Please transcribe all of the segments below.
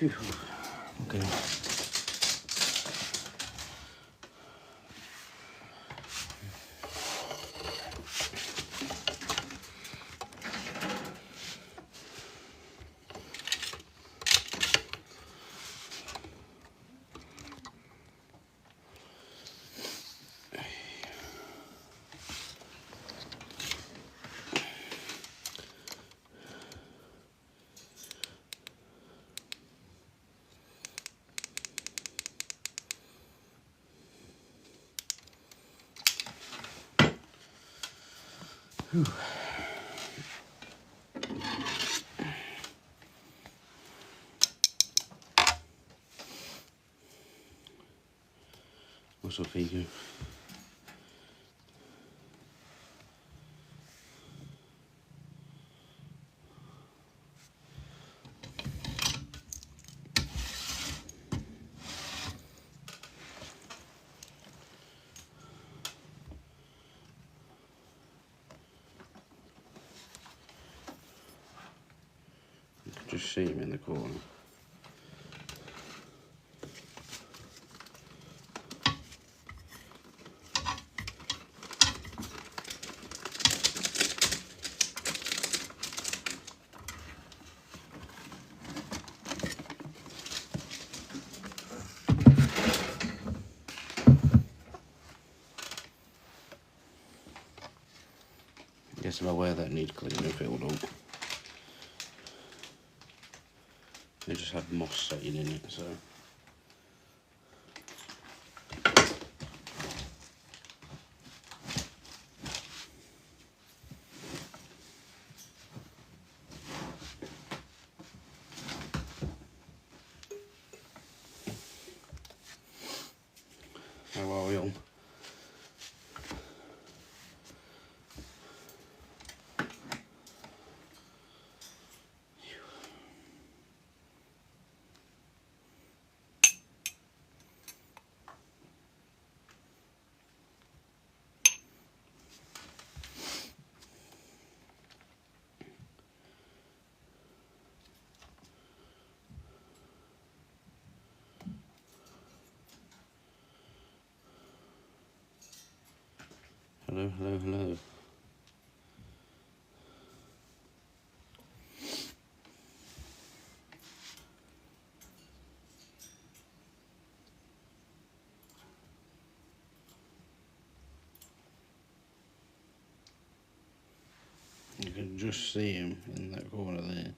Phew. Okay. Whew. What's up, Figu? You can just see him in the corner. Guess I'm aware that needs cleaning filled up. They just had moss setting in it, so. How are we on? Hello, hello, hello. You can just see him in that corner there.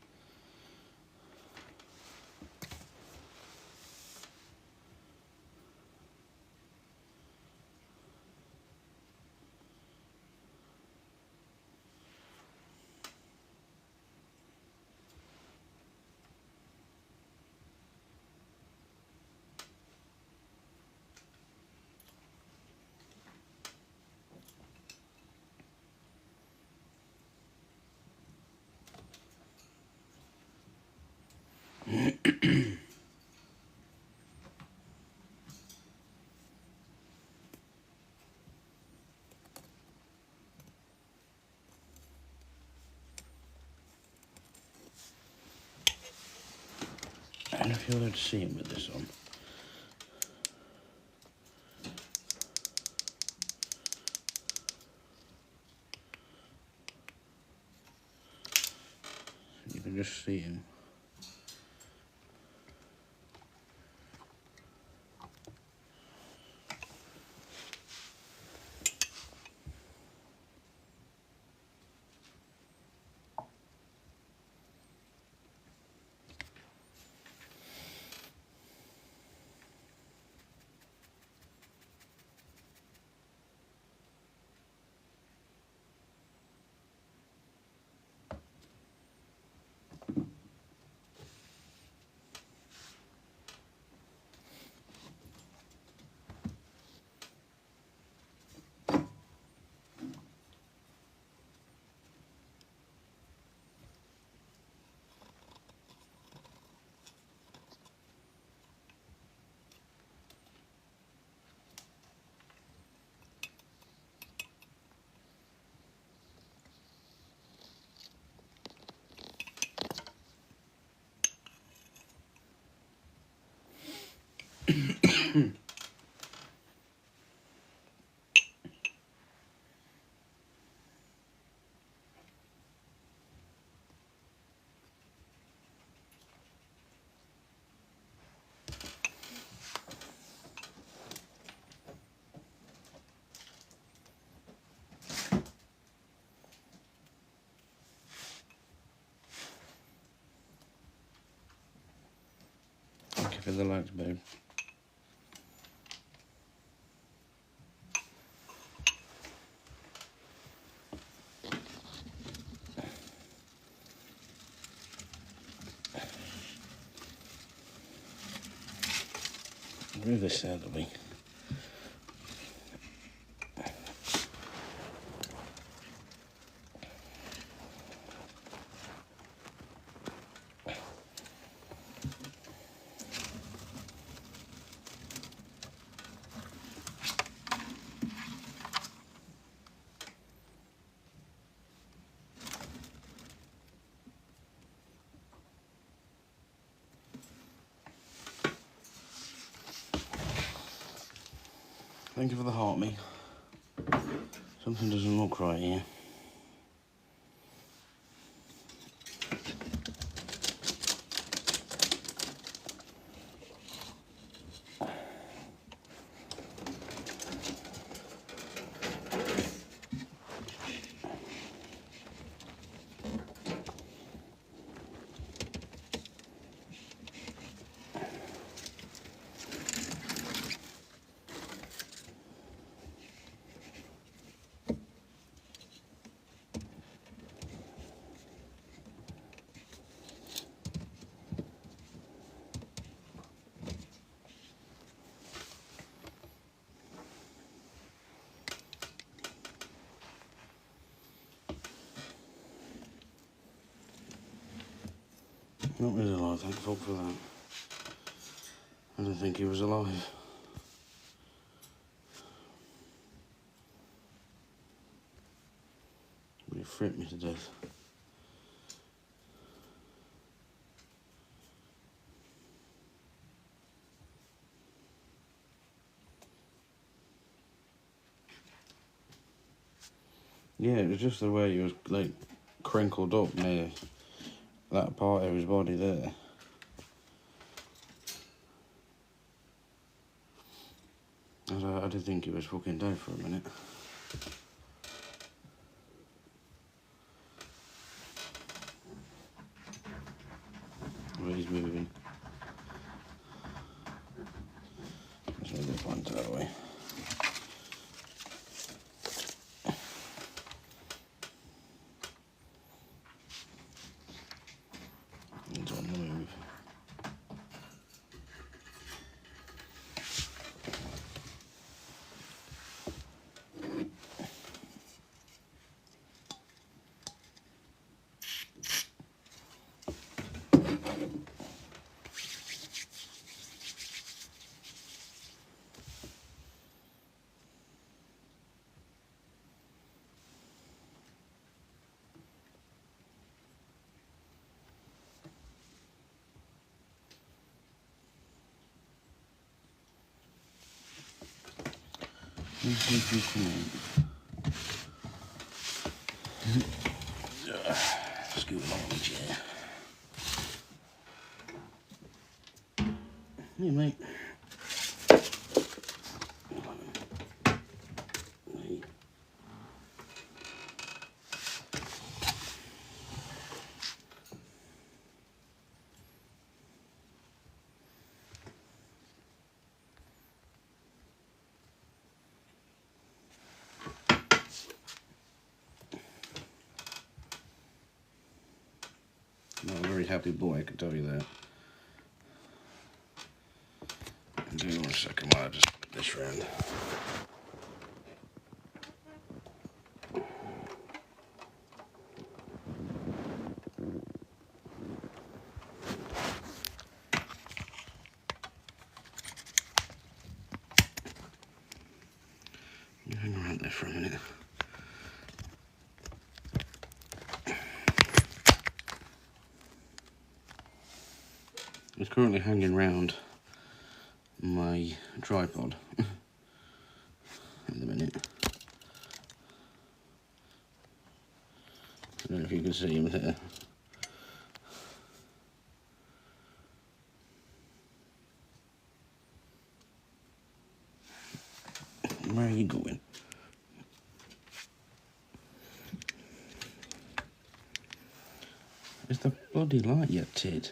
I don't know if you're allowed to see him with this on. You can just see him. Thank you for the likes, babe. Move this out of the way. Thank you for the heart, me. Something doesn't look right here. Not really alive, thank fuck for that. I didn't think he was alive. But he fripped me to death. Yeah, it was just the way he was like crinkled up near that part of his body there. I did think he was fucking dead for a minute. But he's moving. Let's move this one out of the way. He's on the move. Scoot along the chair. Hey, mate. Hey. Not a very happy boy, I can tell you that. Give me 1 second while I just put this round. Hang around there for a minute. It's currently hanging round my tripod at the minute. I don't know if you can see him there. Where are you going? It's the bloody light, you tid.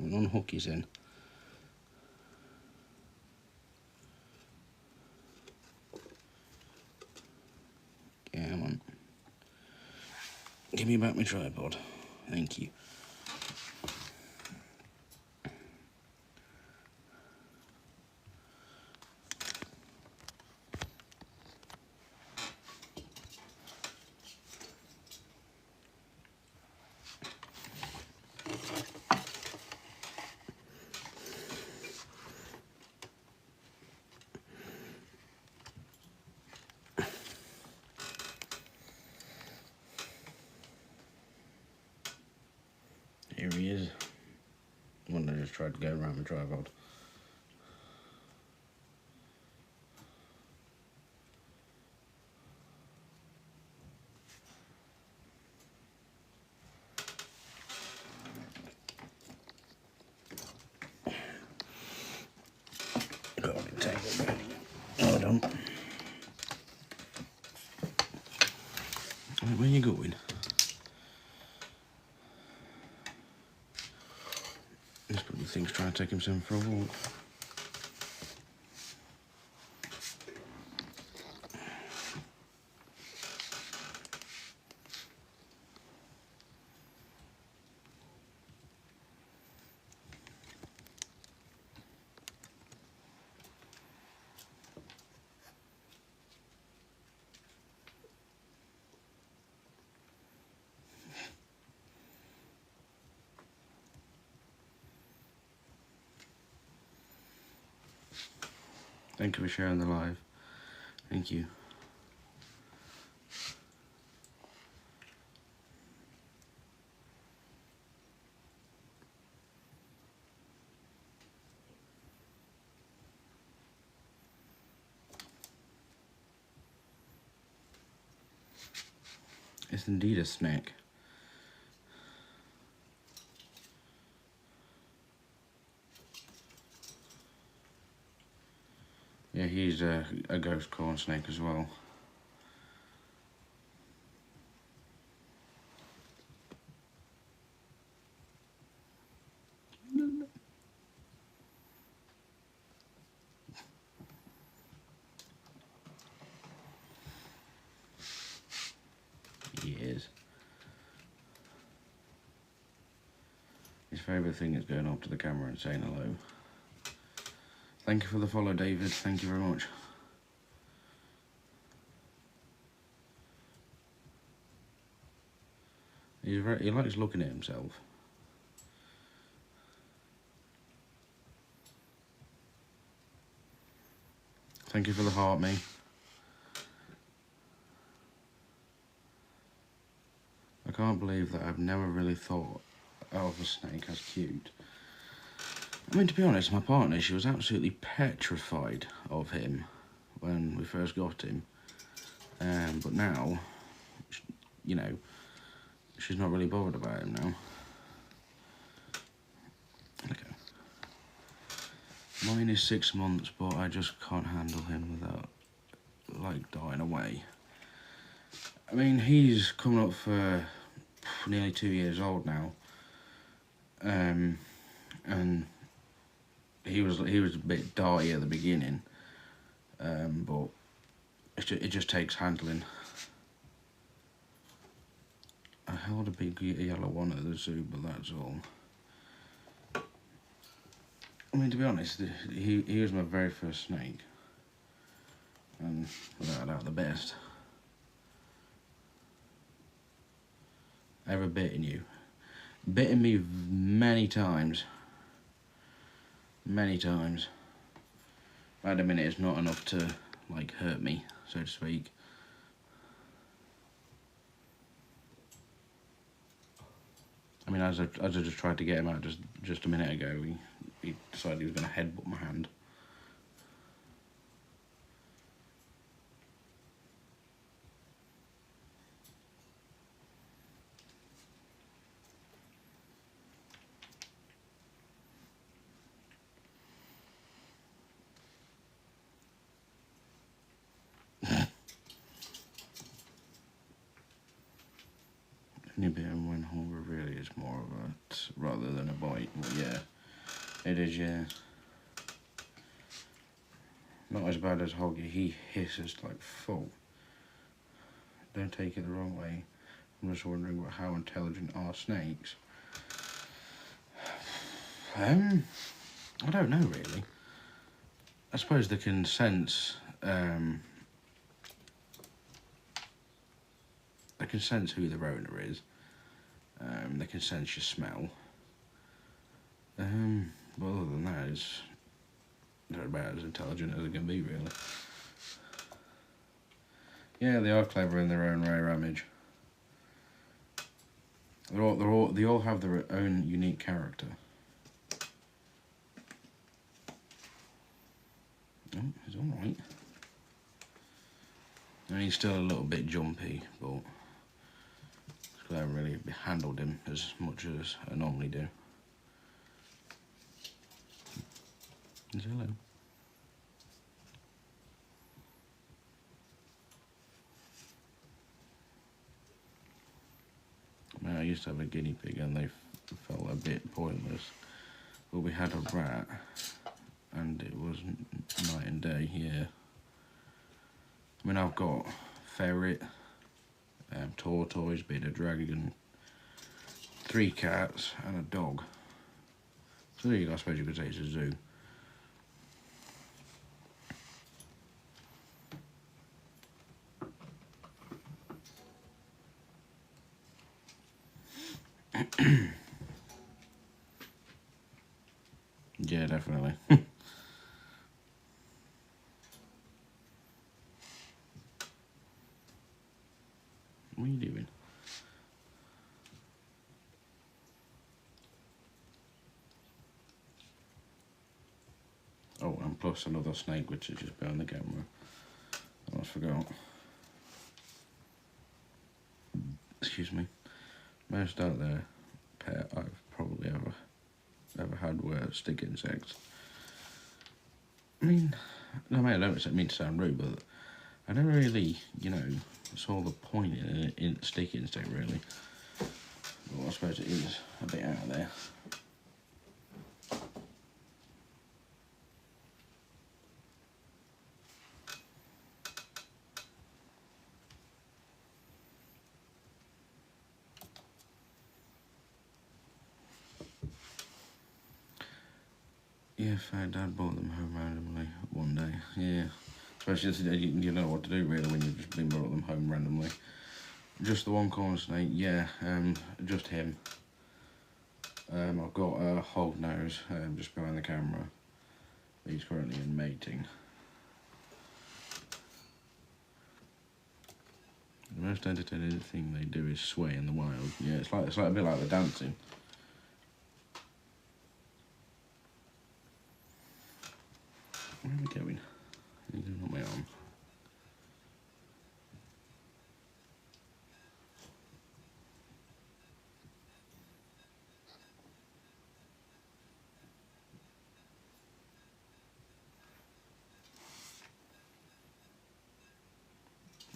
I'll unhook his in. Come on. Give me back my tripod. Thank you. Here he is. One I just tried to go around the tripod. Got it tangled down again. Hold on. Right, where are you going? This probably thinks trying to take himself for a walk. Thank you for sharing the live. Thank you. It's indeed a snake. Yeah, he's a ghost corn snake as well. He is. His favourite thing is going up to the camera and saying hello. Thank you for the follow, David. Thank you very much. He likes looking at himself. Thank you for the heart, me. I can't believe that I've never really thought of a snake as cute. I mean, to be honest, my partner, she was absolutely petrified of him when we first got him. But now, you know, she's not really bothered about him now. Okay. Mine is 6 months, but I just can't handle him without, like, dying away. I mean, he's coming up for nearly 2 years old now. And he was a bit dirty at the beginning, but it just takes handling. I held a big yellow one at the zoo, but that's all. I mean, to be honest, he was my very first snake, and without a doubt the best ever bitten you. Bitten me many times. Many times. Wait a minute, it's not enough to, like, hurt me, so to speak. I mean, mean, as I just tried to get him out just a minute ago, he decided he was going to headbutt my hand. Only bitten when hunger really is more of a rather than a bite. But yeah, it is. Yeah, not as bad as Hoggy. He hisses like full. Don't take it the wrong way. I'm just wondering how intelligent are snakes. I don't know really. I suppose they can sense. They can sense who their owner is. They can sense your smell. But other than that, they're about as intelligent as they can be, really. Yeah, they are clever in their own rare image. They all have their own unique character. Oh, he's all right. And he's still a little bit jumpy, but I haven't really handled him as much as I normally do. Hello. I used to have a guinea pig and they felt a bit pointless. But we had a rat and it was night and day, yeah. I mean, I've got ferret, tortoise, bearded dragon, 3 cats and a dog. So there you go, I suppose you could say it's a zoo. Yeah, definitely. What are you doing? Oh, and plus another snake which is just behind the camera. I almost forgot. Excuse me. Most out there pet I've probably ever had were stick insects. I mean, no, mate, I don't mean to sound rude, but I never really, saw the point in a stick insect, really. Well, I suppose it is a bit out there. Yeah, fact, Dad brought them home randomly one day. Yeah, especially you know what to do really when you've just been brought them home randomly. Just the one corn snake, yeah, just him. I've got a hog nose just behind the camera. He's currently in mating. The most entertaining thing they do is sway in the wild. Yeah, it's like a bit like the dancing. Where are we going? He's going on my arm.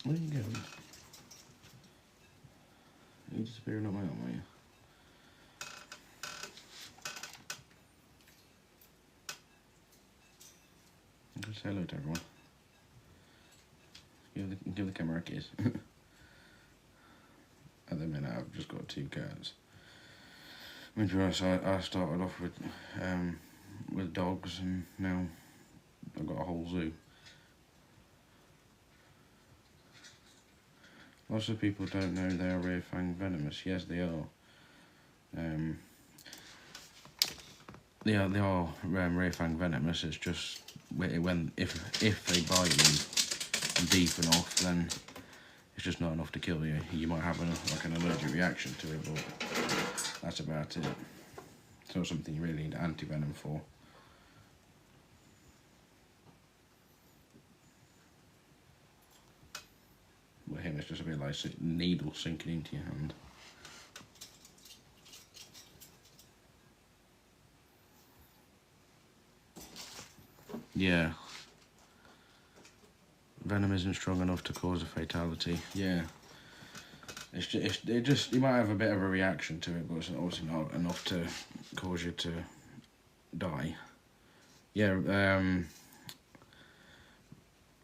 Where are you going? Are you disappearing up my arm, are you? Just say hello to everyone. Give the camera a kiss. At the minute, I've just got 2 cats. I mean, to be honest, I started off with dogs, and now I've got a whole zoo. Lots of people don't know they are rare fang venomous. Yes, they are. They are rare fang venomous. It's just if they bite you deep enough, then It's just not enough to kill you. You might have an allergic reaction to it, but that's about it. It's not something you really need anti-venom for. With him, it's just a bit like a needle sinking into your hand. Yeah. Venom isn't strong enough to cause a fatality. Yeah. It just you might have a bit of a reaction to it, but it's obviously not enough to cause you to die. Yeah.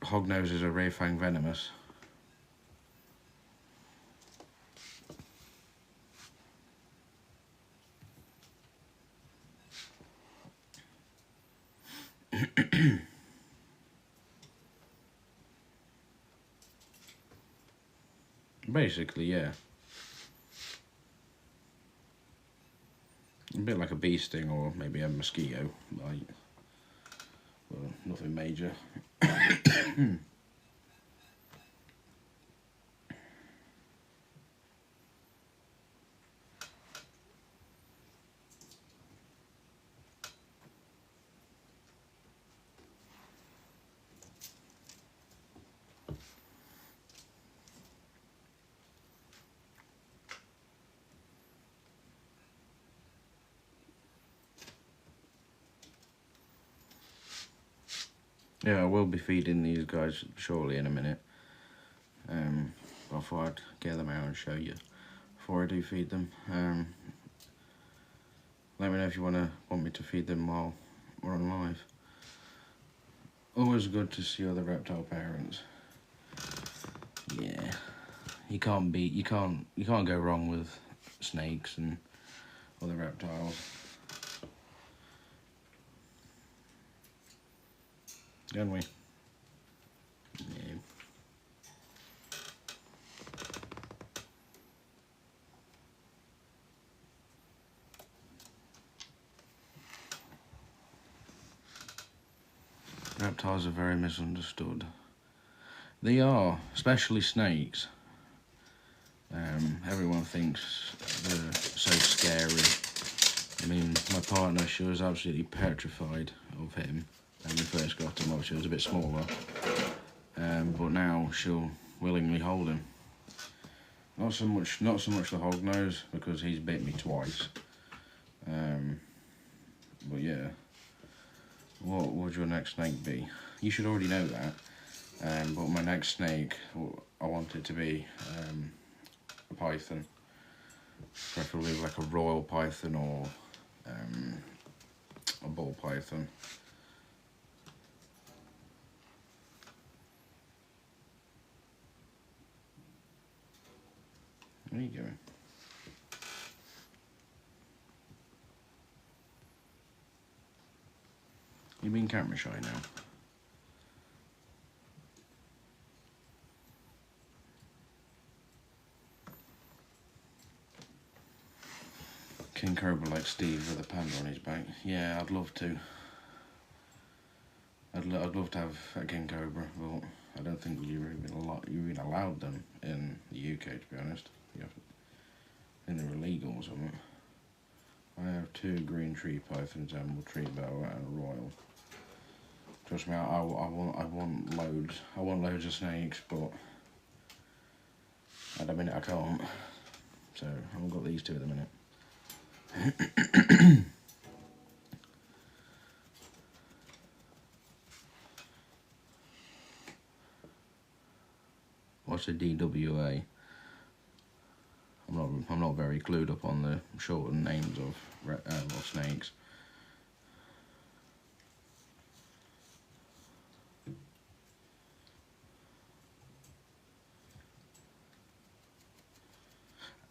Hognoses are ray fang venomous. Basically, yeah. A bit like a bee sting or maybe a mosquito bite. Well, nothing major. Yeah, I will be feeding these guys shortly in a minute. I thought I'd get them out and show you before I do feed them. Let me know if you want me to feed them while we're on live. Always good to see other reptile parents. Yeah, you can't go wrong with snakes and other reptiles. Can we? Yeah. Reptiles are very misunderstood. They are, especially snakes. Everyone thinks they're so scary. I mean, my partner, she was absolutely petrified of him when we first got him. Well, she was a bit smaller, but now she'll willingly hold him. Not so much the hognose, because he's bit me twice. But yeah, what would your next snake be? You should already know that. But my next snake, I want it to be a python, preferably like a royal python or a ball python. Where are you going? You being camera shy now? King Cobra like Steve with a panda on his back. Yeah, I'd love to. I'd love to have a King Cobra, but I don't think you're even allowed them in the UK, to be honest. I think they're illegal or something. I have 2 green tree pythons, emerald tree boa, and a royal. Trust me, I want loads. I want loads of snakes, but at the minute I can't. So I've got these 2 at the minute. What's a DWA? I'm not very clued up on the shortened names of snakes.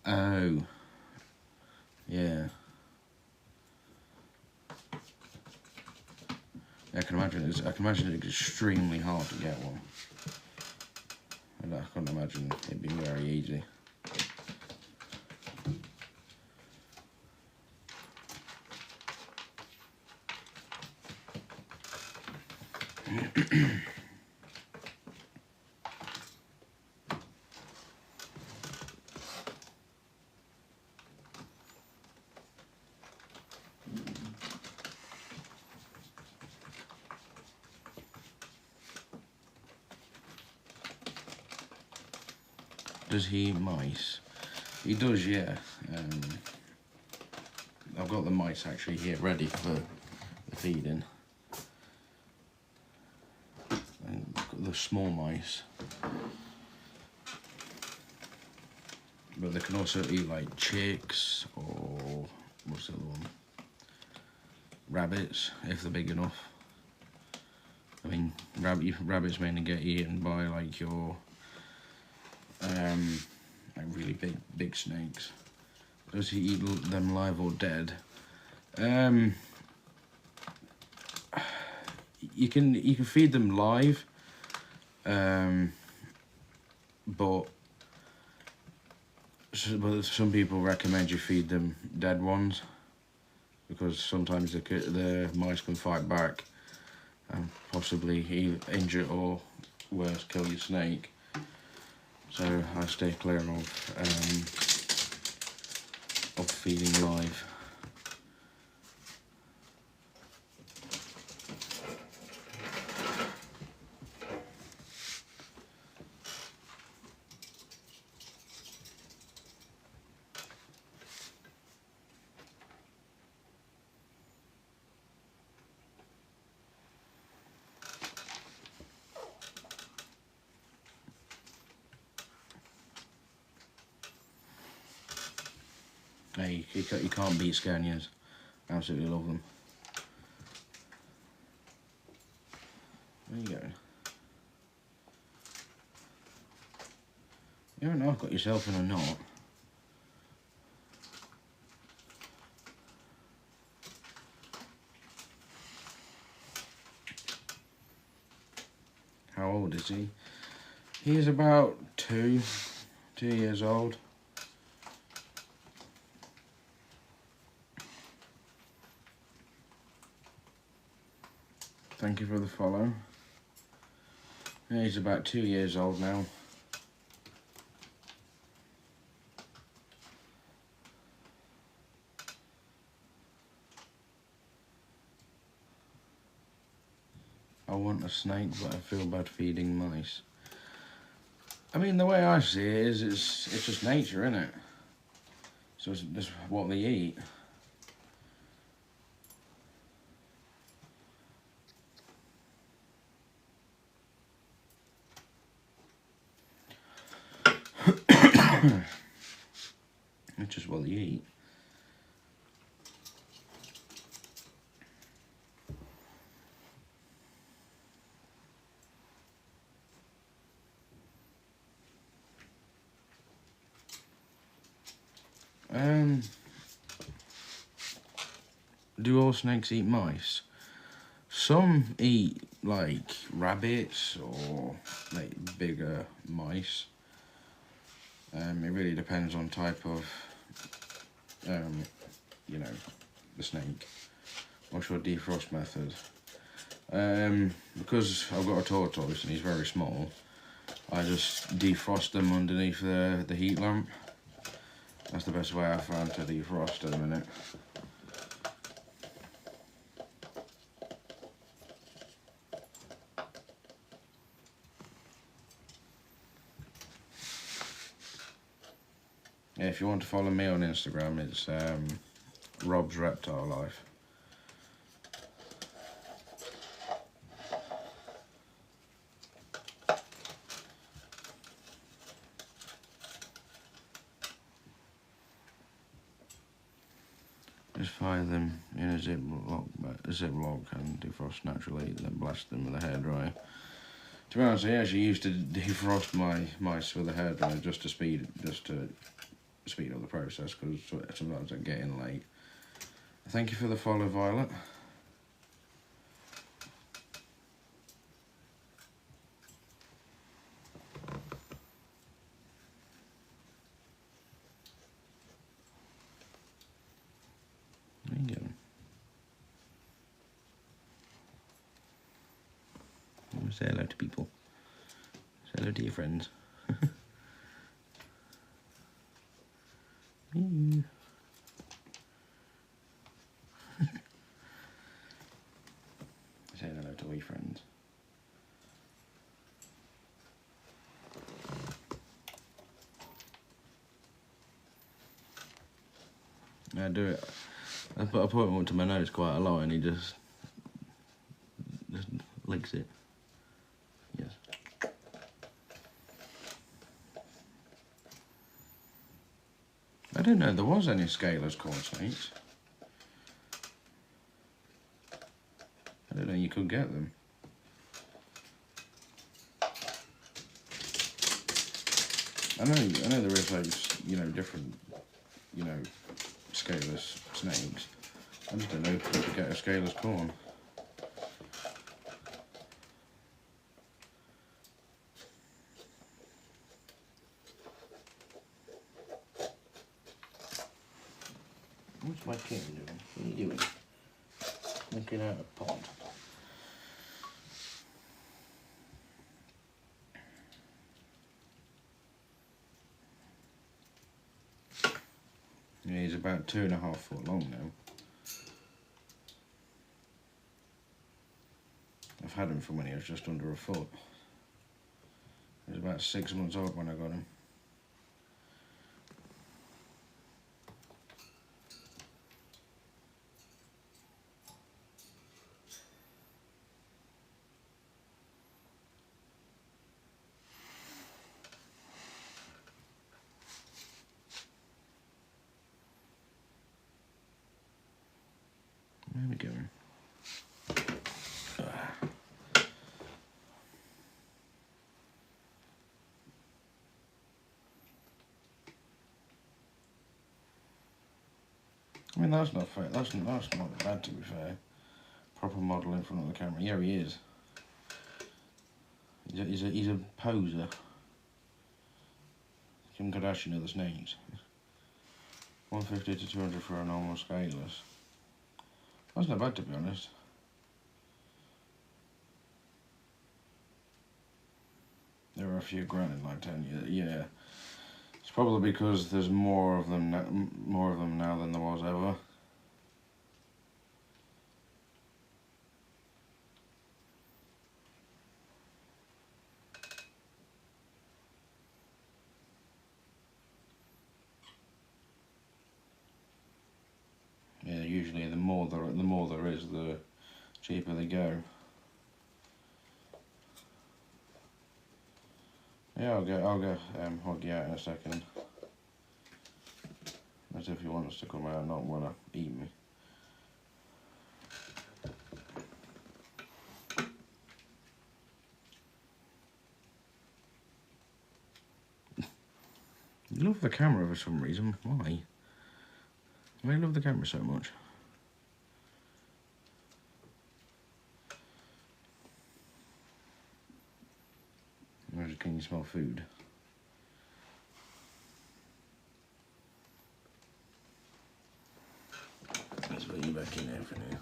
Oh, yeah. I can imagine it's extremely hard to get one. And I couldn't imagine it being very easy. does he eat mice? He does, yeah. I've got the mice actually here ready for the feeding. And the small mice. But they can also eat like chicks or what's the other one? Rabbits, if they're big enough. I mean, rabbits mainly get eaten by like your like really big snakes. Does he eat them live or dead? You can feed them live, but some people recommend you feed them dead ones because sometimes the mice can fight back and possibly injure or worse, kill your snake. So I stay clear of feeding live. Hey, you can't beat Scanias. Absolutely love them. Where are you going? You don't know I've got yourself in a knot. How old is he? He is about 2 years old. Thank you for the follow. Yeah, he's about 2 years old now. I want a snake, but I feel bad feeding mice. I mean, the way I see it is, it's just nature, isn't it? So it's just what they eat. It's just what they eat. Do all snakes eat mice? Some eat like rabbits or like bigger mice. It really depends on type of, you know, the snake. What's your defrost method? Because I've got a tortoise and he's very small, I just defrost them underneath the heat lamp. That's the best way I've found to defrost at the minute. Yeah, if you want to follow me on Instagram, it's Rob's Reptile Life. Just fire them in a ziplock and defrost naturally, then blast them with a hairdryer. To be honest, I actually used to defrost my mice with a hairdryer just to speed up the process, because sometimes I'm getting late. Thank you for the follow, Violet. There you go. Say hello to people. Say hello to your friends. Say hello to all your friends. I do it. I put a point one to my nose quite a lot, and he just licks it. Yes. I didn't know there was any scalers corn snakes. I didn't know you could get them. I know there is like, you know, different, you know, scaleless snakes. I just don't know if you could get a scaleless corn. What's my kitten doing? What are you doing? Looking out a pond. Yeah, he's about 2.5 foot long now. I've had him from when he was just under a foot. He was about 6 months old when I got him. There we go. I mean, that's not fair. That's not bad, to be fair. Proper model in front of the camera. Yeah, he is. He's a poser. Kim Kardashian of the snakes. 150 to 200 for a normal scaleless. That's not bad, to be honest. There are a few granted like 10. Yeah. It's probably because there's more of them now than there was ever. Yeah, usually the more there is, the cheaper they go. Yeah, I'll get Hoggy out in a second. As if he wants to come out and not want to eat me. You love the camera for some reason. Why? Why do you love the camera so much? Or can you smell food? Let's put you back in there for now.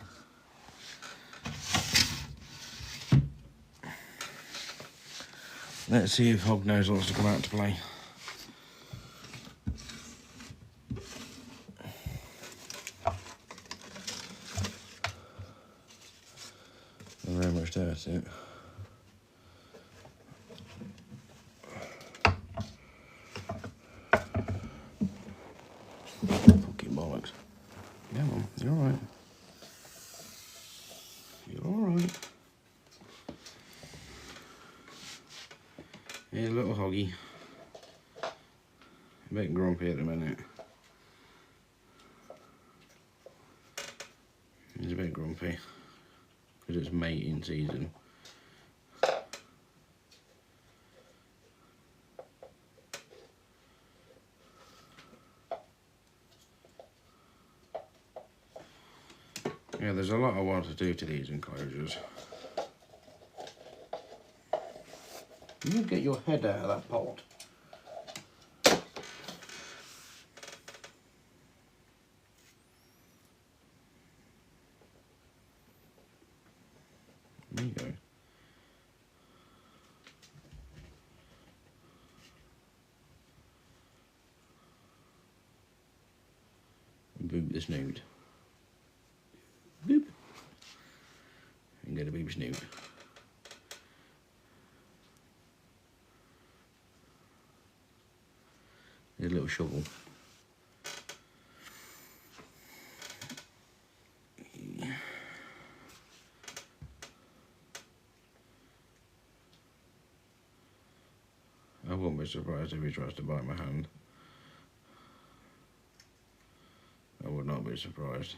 Let's see if Hognose wants to come out to play. Not very much there, that's it. Fucking bollocks. Yeah, Mum, you're alright. You're alright. Yeah, little Hoggy. A bit grumpy at the minute. He's a bit grumpy because it's mating season. Yeah, there's a lot I want to do to these enclosures. You get your head out of that pot. There you go. Boop the snoot. Boop. And get a boop snoot. There's a little shovel. surprised if he tries to bite my hand. I would not be surprised.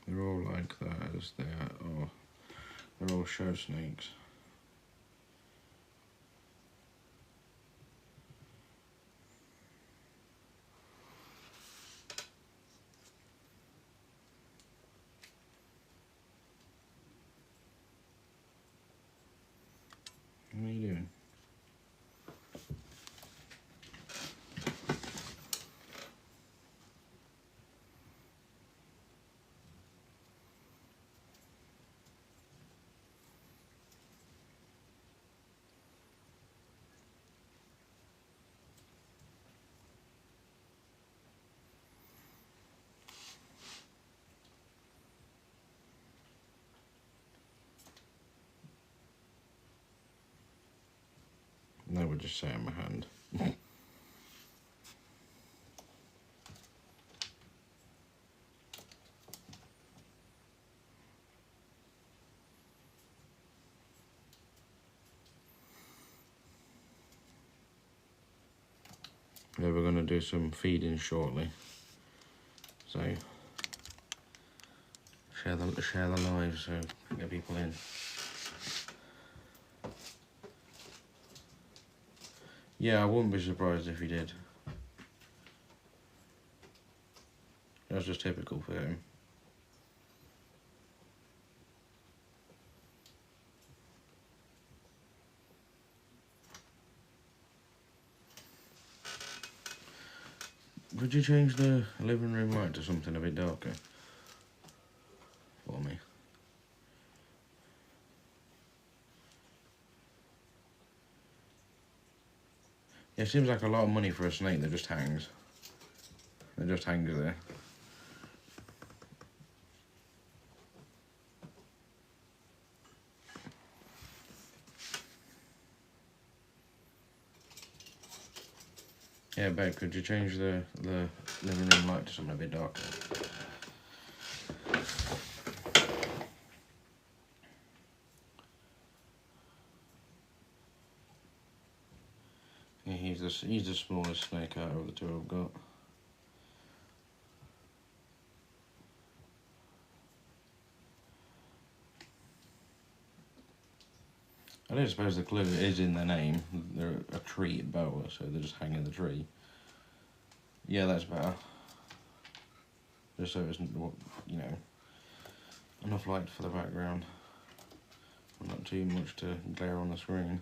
They're all like that as they are. Oh, they're all show snakes. What are you doing? They would just say on my hand. Yeah, we're going to do some feeding shortly. So share the live so get people in. Yeah, I wouldn't be surprised if he did. That's just typical for him. Could you change the living room light to something a bit darker for me? Yeah, it seems like a lot of money for a snake that just hangs. It just hangs there. Yeah, babe, could you change the living room light to something a bit darker? Yeah, he's the smallest snake out of the two I've got. I don't suppose the clue is in their name. They're a tree boa, so they just hang in the tree. Yeah, that's better. Just so it isn't, you know, enough light for the background. Not too much to glare on the screen.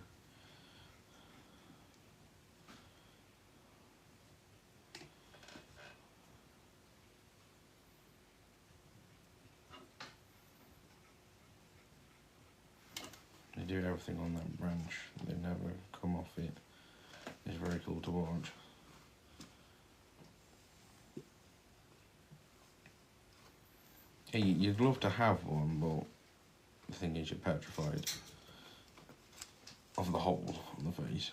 They do everything on that branch. They never come off it. It's very cool to watch. Yeah, you'd love to have one, but the thing is you're petrified of the hole on the face.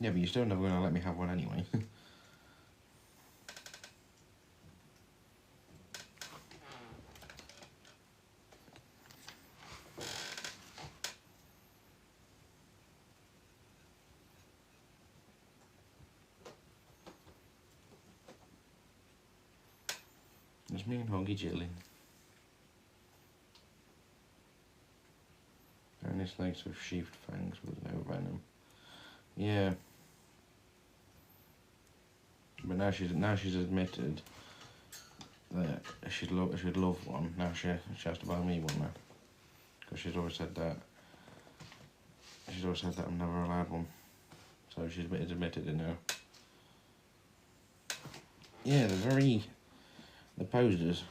Yeah, but you're still never going to let me have one anyway. It's me and Hoggy chilling. Only snakes with sheathed fangs with no venom. Yeah. But now she's admitted that she'd love one. Now she has to buy me one now, because she's always said that. She's always said that I'm never allowed one, so she's admitted it now. Yeah, the posers.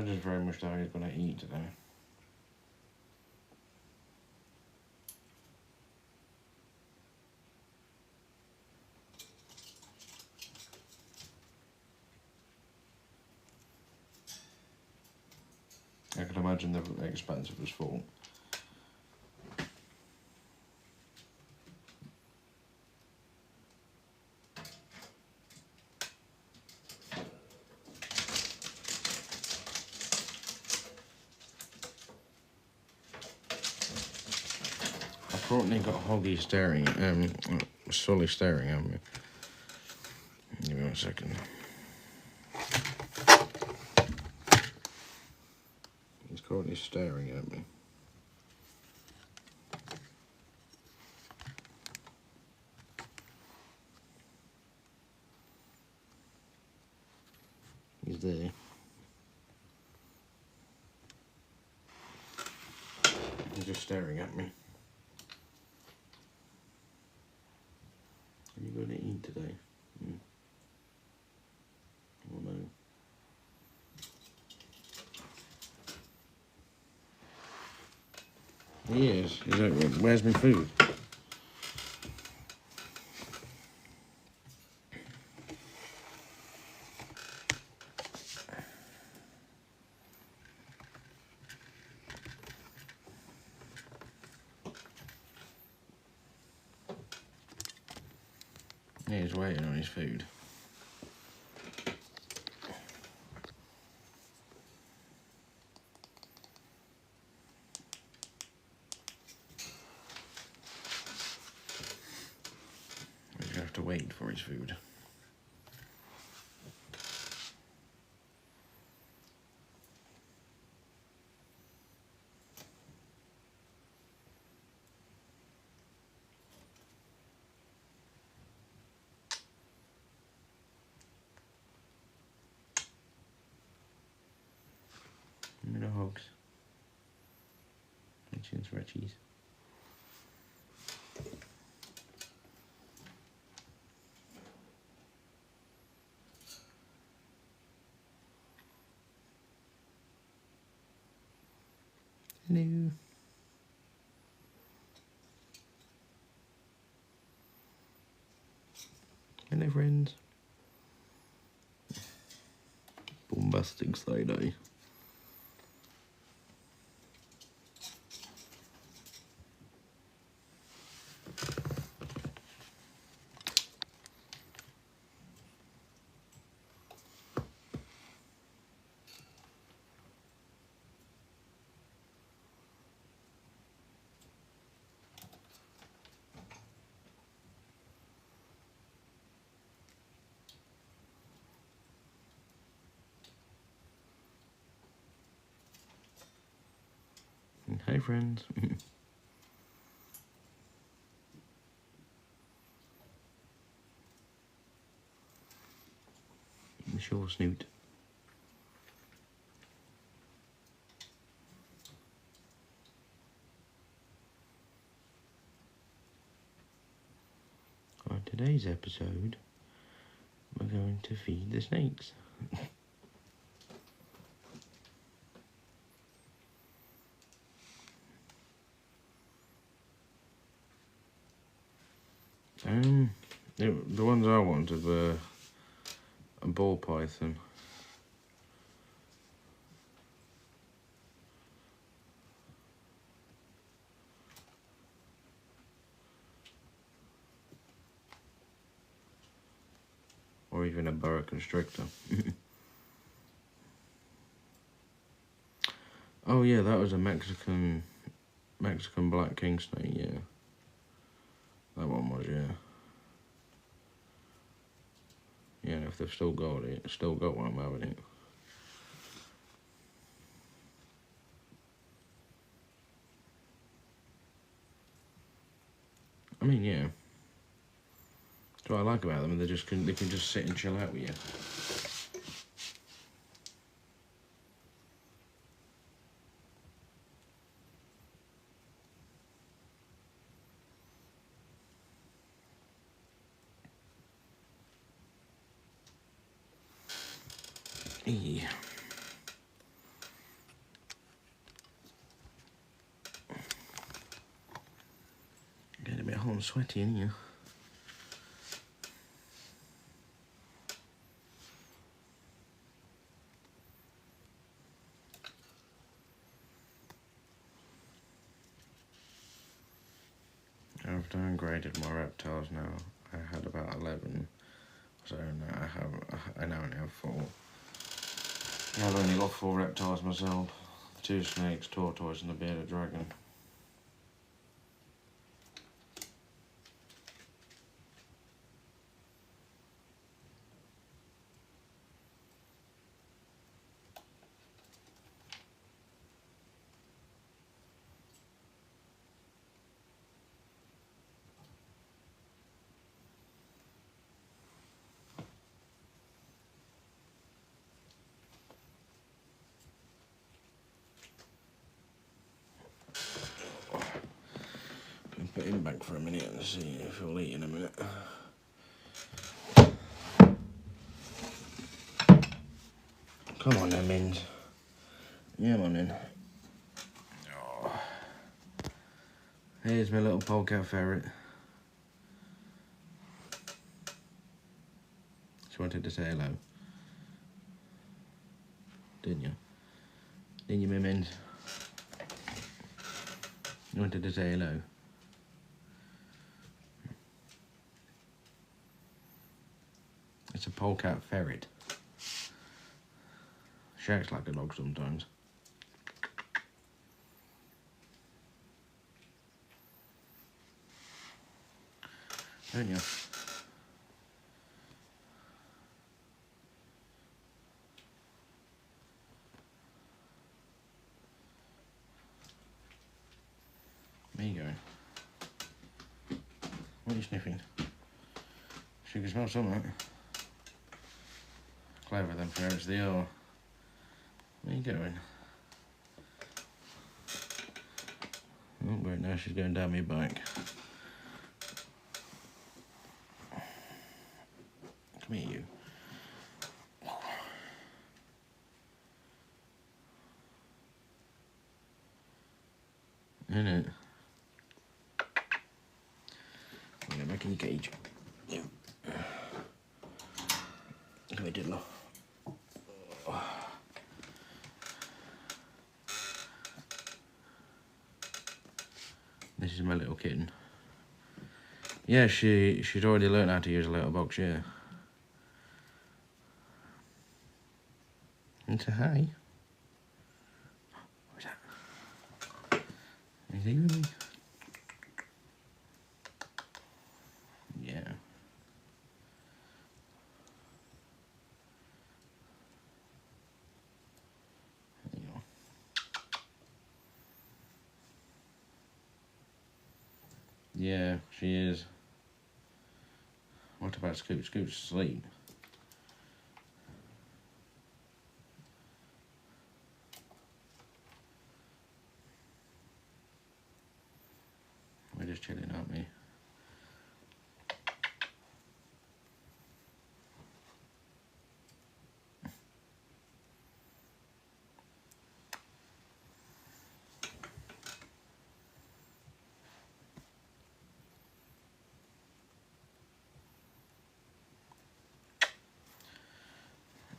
imagine very much that he's going to eat today. I can imagine the expense of his fault. I've currently got Hoggy staring, Sully staring at me. Give me 1 second. He's currently staring at me. He's there. He's just staring at me. Are you going to eat today? Oh no. He is. He's like, where's my food? Yeah, he's waiting on his food. He's gonna have to wait for his food. Give me the hogs. Chin's Reggies. Hello. Hello, friends. Bombastic side eye. Hey, friends. Sure, Snoot. On today's episode, we're going to feed the snakes. The ones I wanted were a ball python. Or even a boa constrictor. Oh yeah, that was a Mexican black king snake, yeah. That one was, yeah. Yeah, if they've still got one, I'm having it. I mean, yeah. That's what I like about them, they can just sit and chill out with you. Yeah. sweaty in here. I've downgraded my reptiles now. I had about 11, so now I now only have 4. I've only got 4 reptiles myself: 2 snakes, tortoise, and a bearded dragon. Put him back for a minute and see if he'll eat in a minute. Come on then, Mins. Yeah, on then. Oh. Here's my little polecat ferret. She wanted to say hello. Didn't you? Didn't you, my Mins? You wanted to say hello. It's a polecat ferret. She acts like a dog sometimes. Don't you? There you go. What are you sniffing? She can smell something. Clever them ferrets, they are. Where are you going? Oh, great, now she's going down my back. Come here, you. Isn't it? Get back in your cage. Yeah. Come here, diddler. This is my little kitten. Yeah, she's already learned how to use a little box, yeah. And say hi. What's that? Is he with me? Yeah. There you go. Yeah, she is. What about Scoot? Scoot's asleep. We're just chilling, aren't we?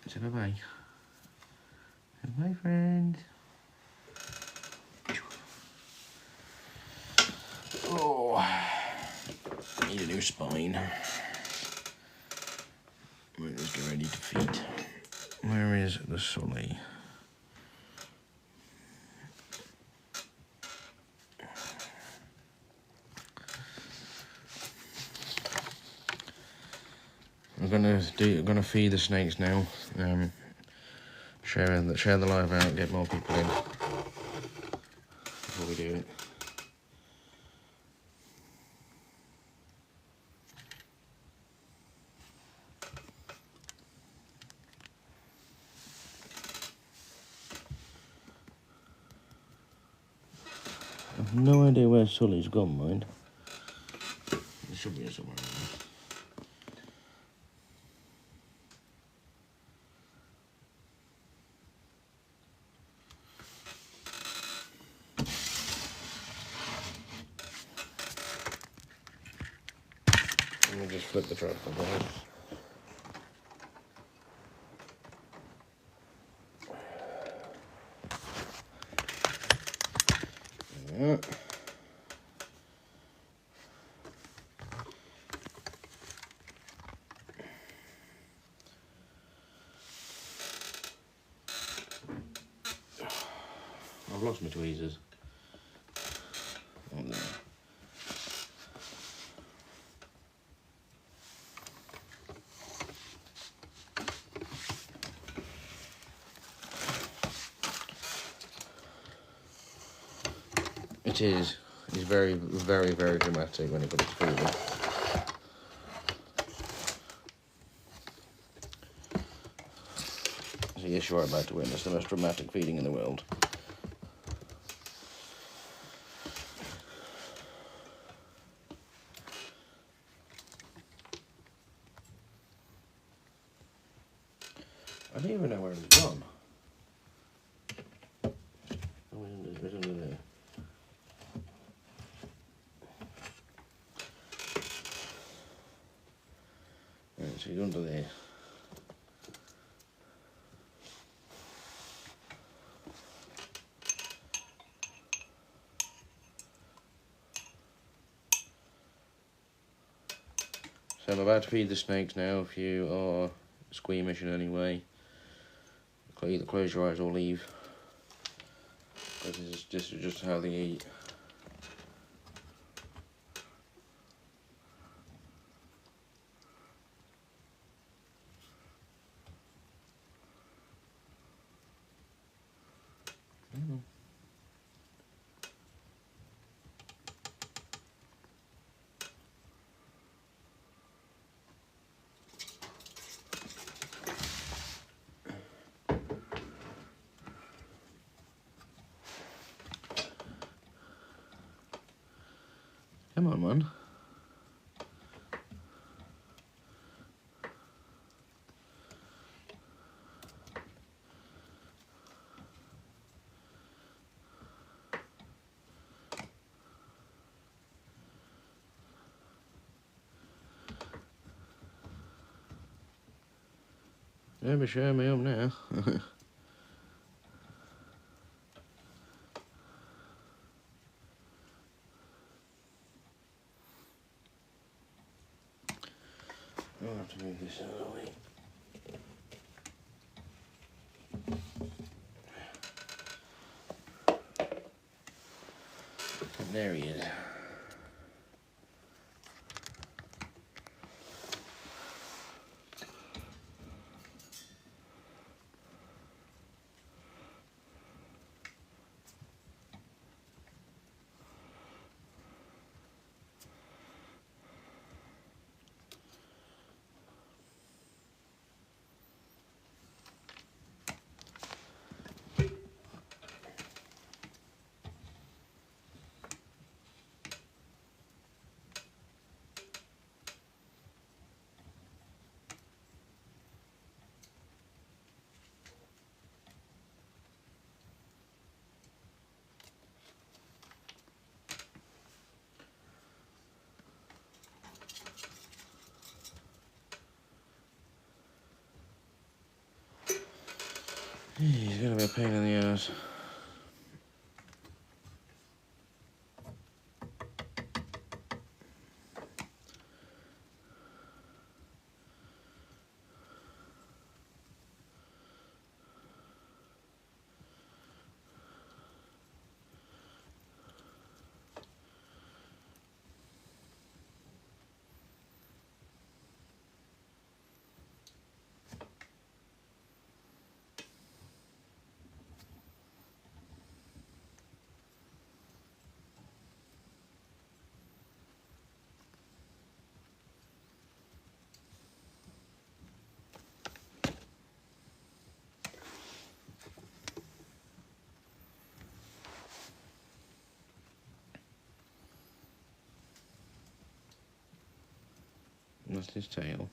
Say bye-bye. Bye, friend. Oh, need a new spine. Let's get ready to feed. Where is the Sully? I'm gonna feed the snakes now. Share the live out, get more people in before we do it. I've no idea where Sully's gone, mind. It should be here somewhere around there. flick the trap down. Yeah. I've lost my tweezers. Oh, no. It's very, very, very dramatic when it comes to feeding. So yes, you are about to witness the most dramatic feeding in the world. I don't even know where it's gone. Oh, it's under there. Right, so he's under there. So I'm about to feed the snakes now. If you are squeamish in any way, either close your eyes or leave. Because this is just how they eat. Come on, man. Don't be showing me up now. I'll have to move this out of the way. And there he is. He's gonna be a pain in the ass. That's his tail.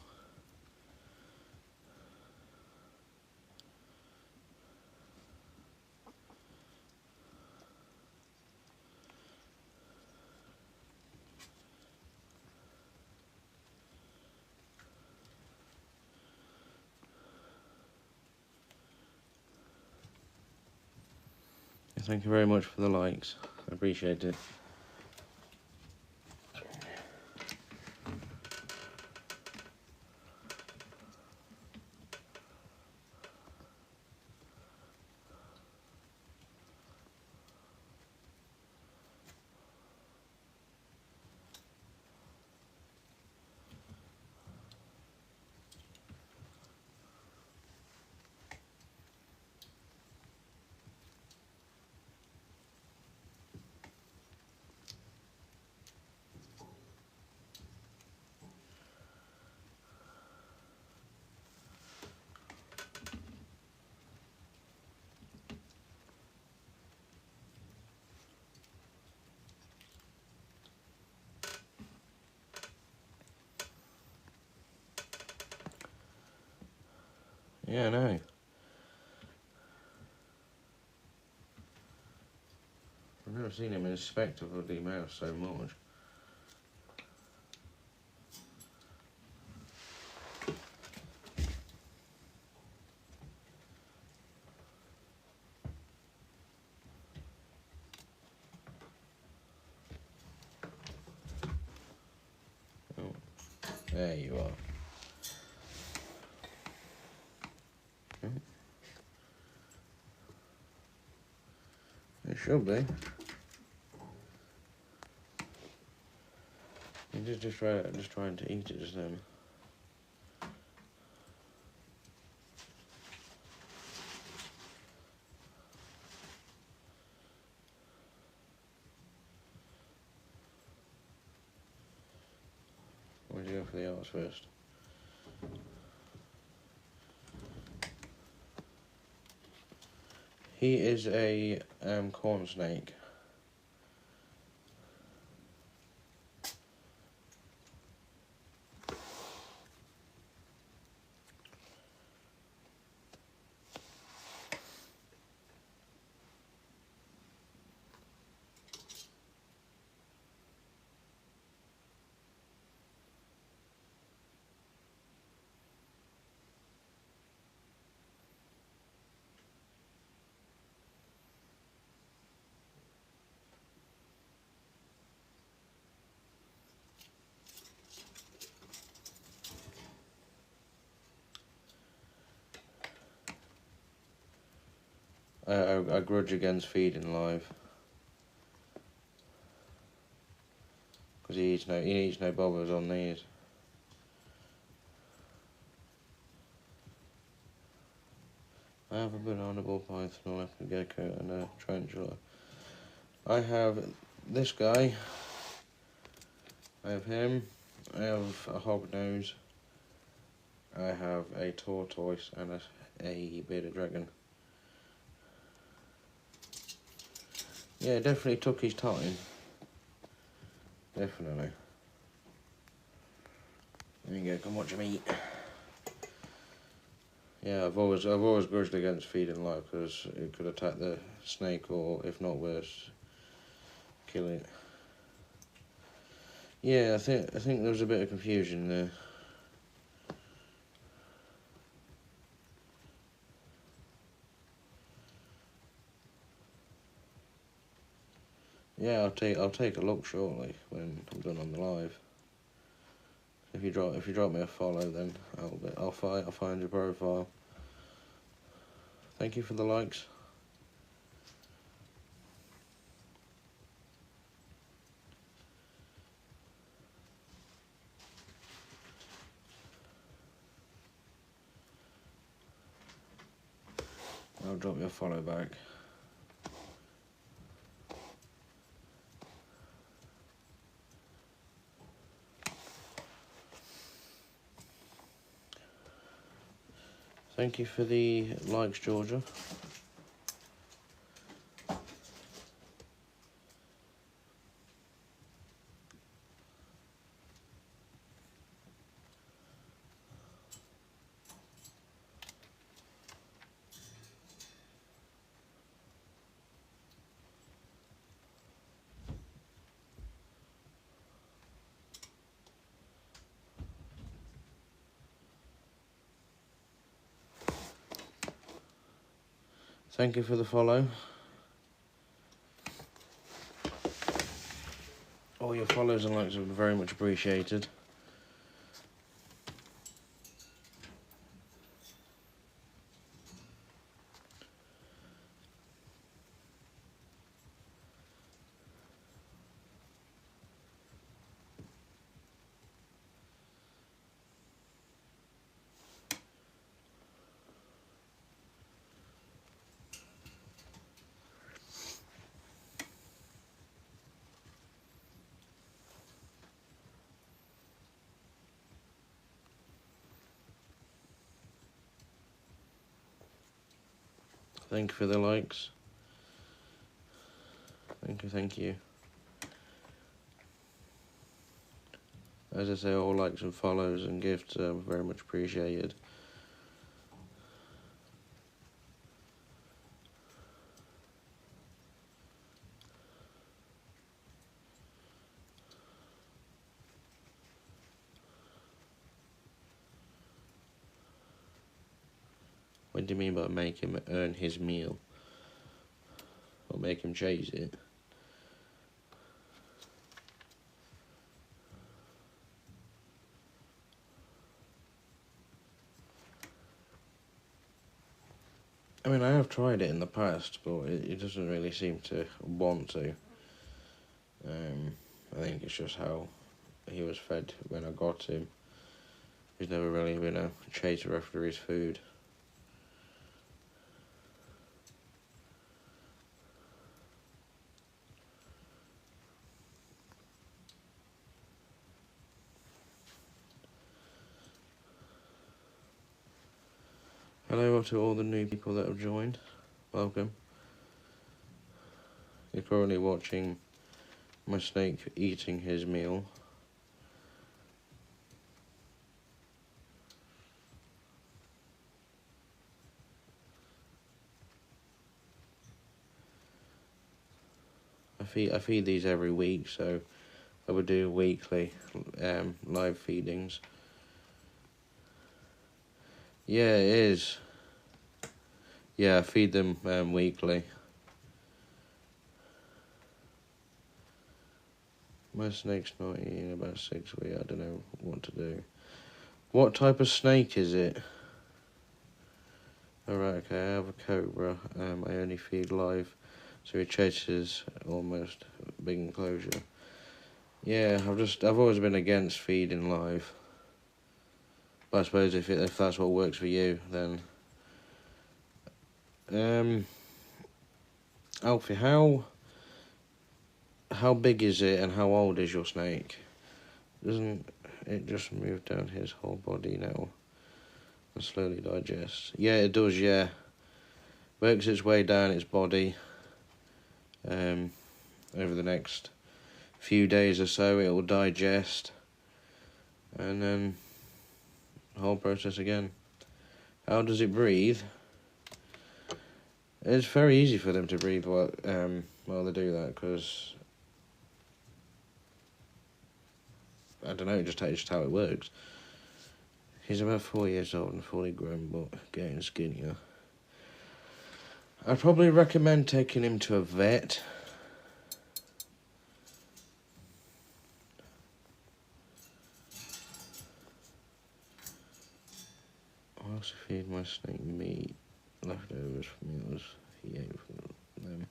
Thank you very much for the likes. I appreciate it. Yeah, I know. I've never seen him inspect a bloody mouse so much. Oh, there you are. Oh. It should be. He's just trying to eat it just then. Or do you go for the arts first? He is a corn snake. I grudge against feeding live because he eats no bobbers on these. I have a banana ball python, a leopard gecko, and a tarantula. I have this guy. I have him. I have a hognose. I have a tortoise and a bearded dragon. Yeah, definitely took his time. Definitely. There you go, come watch him eat. Yeah, I've always grudged against feeding live because it could attack the snake or, if not worse, kill it. Yeah, I think there was a bit of confusion there. Yeah, I'll take a look shortly when I'm done on the live. If you drop me a follow, then I'll find your profile. Thank you for the likes. I'll drop you a follow back. Thank you for the likes, Georgia. Thank you for the follow. all your follows and likes are very much appreciated. Thank you for the likes. Thank you. As I say, all likes and follows and gifts are very much appreciated. What do you mean by make him earn his meal? Or make him chase it? I mean, I have tried it in the past, but it doesn't really seem to want to. I think it's just how he was fed when I got him. He's never really been a chaser after his food. Hello to all the new people that have joined. Welcome. You're currently watching my snake eating his meal. I feed these every week, so I would do weekly live feedings. Yeah, it is. Yeah, I feed them weekly. My snake's not eating about 6 weeks. I don't know what to do. What type of snake is it? Alright, okay, I have a cobra. I only feed live, so he chases almost big enclosure. Yeah, I've always been against feeding live. But I suppose if that's what works for you, then. Alfie, how big is it and how old is your snake? Doesn't it just move down his whole body now and slowly digest? Yeah, it does, yeah. Works its way down its body. Over the next few days or so, it will digest. And then the whole process again. How does it breathe? It's very easy for them to breathe while they do that, because I don't know, just how it works. He's about 4 years old and fully grown, but getting skinnier. I'd probably recommend taking him to a vet. I also feed my snake meat, leftovers from meals he ate from them.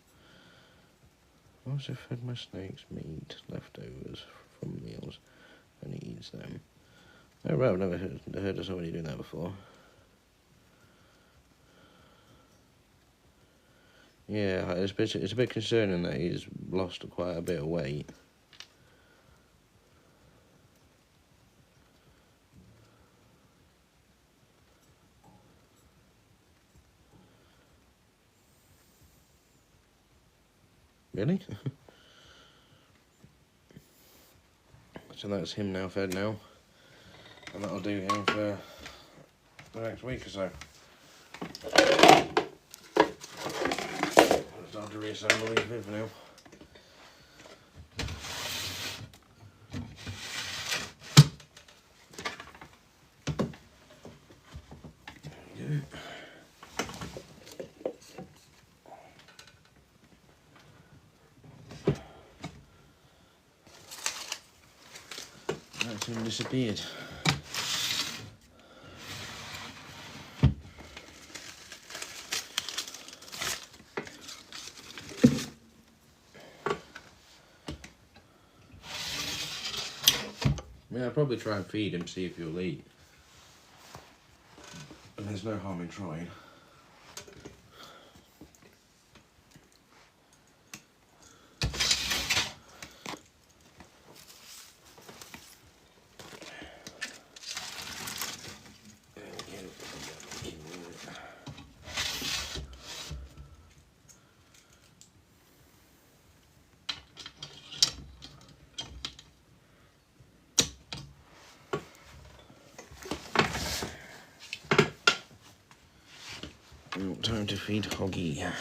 I also fed my snakes meat, leftovers from meals, and he eats them. Oh right, I've never heard of somebody doing that before. Yeah, it's a bit concerning that he's lost quite a bit of weight. Really? So that's him now fed now. And that'll do him for the next week or so. It's time to reassemble these viv now. There we go. soon disappeared. I mean, I'd probably try and feed him, see if he'll eat. And there's no harm in trying. Time to feed Hoggy.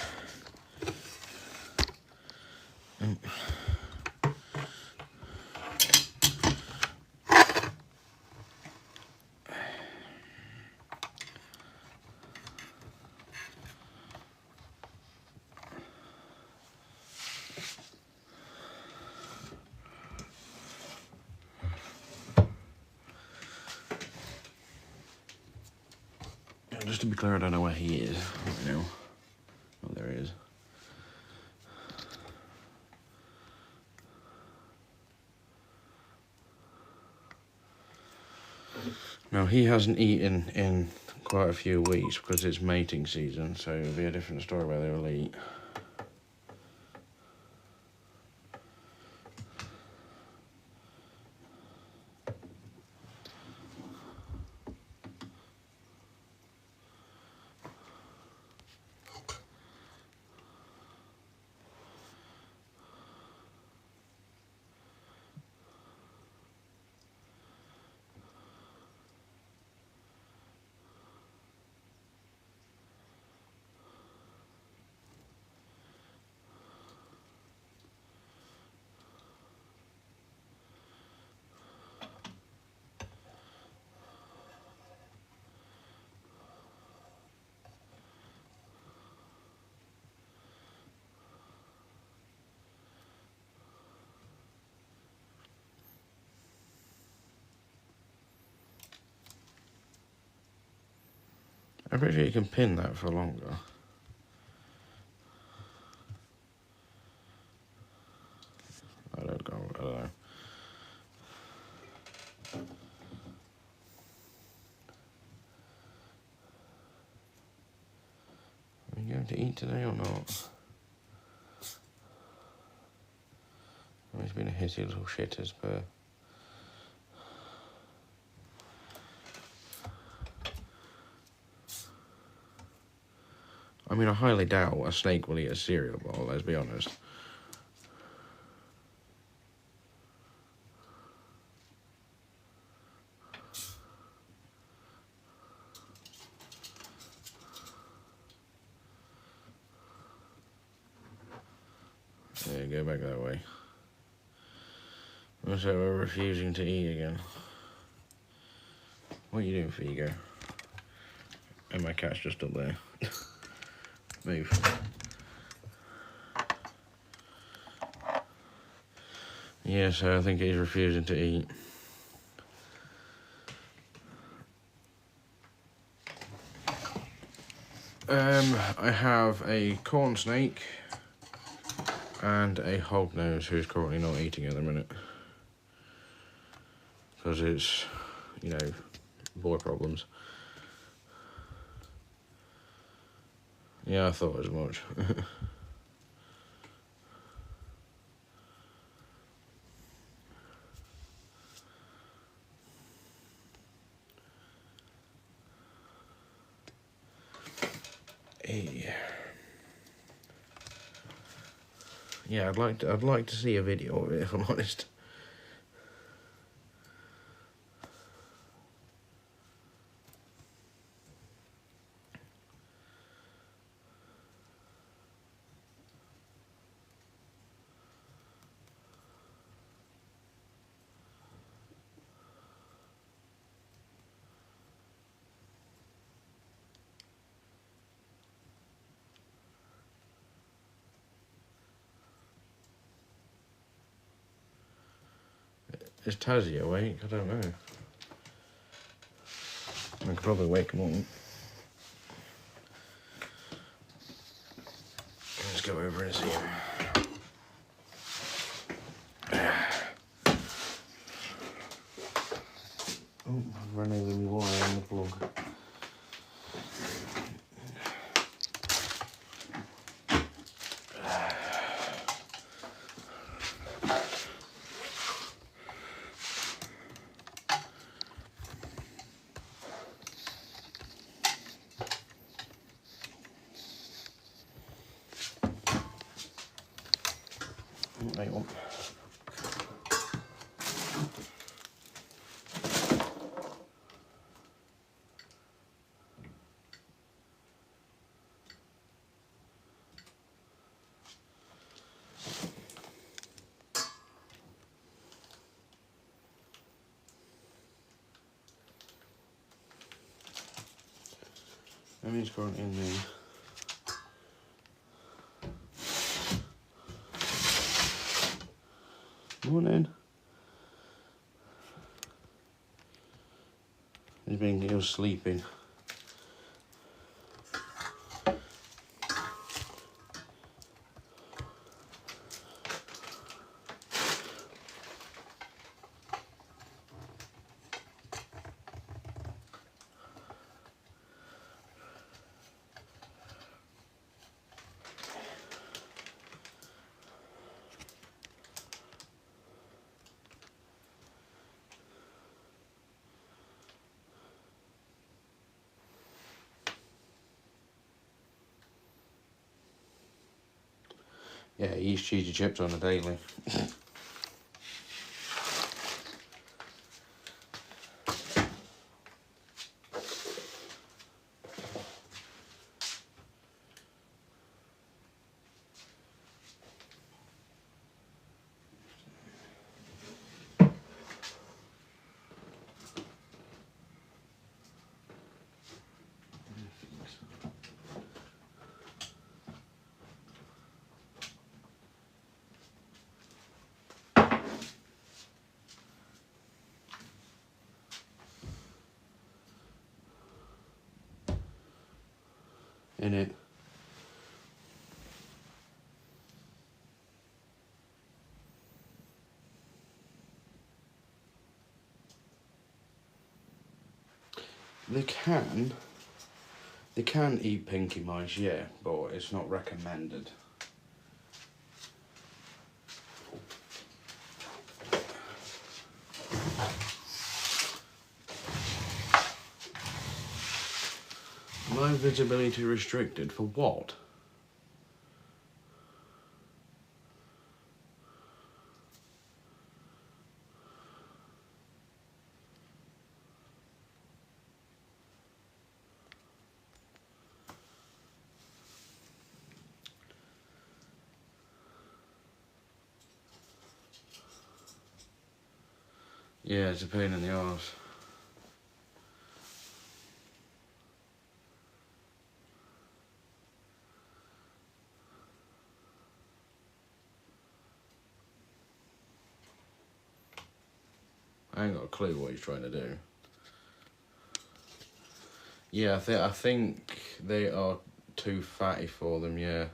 Just to be clear, I don't know where he is right now. Oh, there he is. Now, he hasn't eaten in quite a few weeks because it's mating season, so it'll be a different story where they will eat. I'm pretty sure you can pin that for longer. I don't know. Are you going to eat today or not? Oh, he's been a hissy little shitters, but I mean, I highly doubt a snake will eat a cereal bowl, let's be honest. Yeah, go back that way. So we're refusing to eat again. What are you doing, Figo? And my cat's just up there. Move. Yeah, so I think he's refusing to eat. I have a corn snake and a hognose who's currently not eating at the minute. Because it's, you know, boy problems. Yeah, I thought as much. Yeah, I'd like to see a video of it, if I'm honest. Is Tazzy awake? I don't know. I could probably wake him up. Let's go over and see him. Oh, I've run over my wire on the plug. There you go. Emmy's currently in the morning. He was sleeping. Yeah, he eats cheesy chips on a daily. In it. They can eat pinky mice, yeah, but it's not recommended. My visibility restricted for what? Yeah, it's a pain in the arse. I ain't got a clue what he's trying to do. Yeah, I think they are too fatty for them, yeah.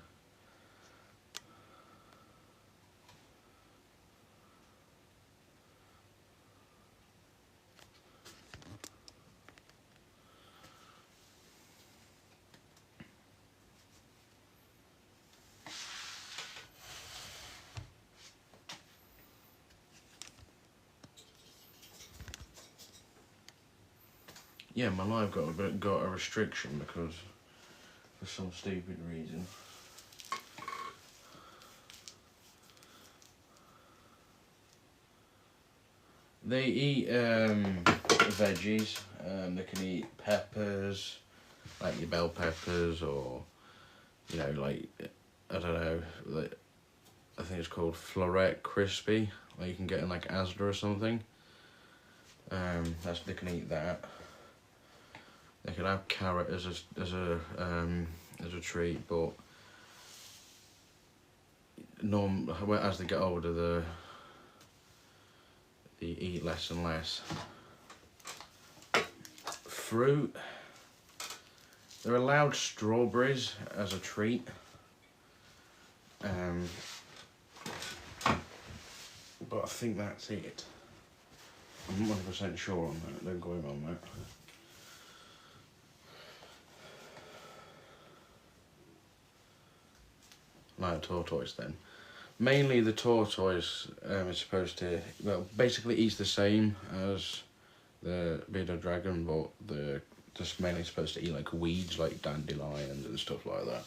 Yeah, my live got a restriction because for some stupid reason. They eat veggies. They can eat peppers, like your bell peppers, or you know, like I don't know, like I think it's called Floret Crispy, or you can get in like Asda or something. They can eat that. They can have carrot as a treat, but as they get older, they eat less and less. Fruit. They're allowed strawberries as a treat. But I think that's it. I'm not 100% sure on that, don't go in on that. Like a tortoise then. Mainly the tortoise is supposed to, well, basically eats the same as the bearded dragon, but they're just mainly supposed to eat like weeds, like dandelions and stuff like that.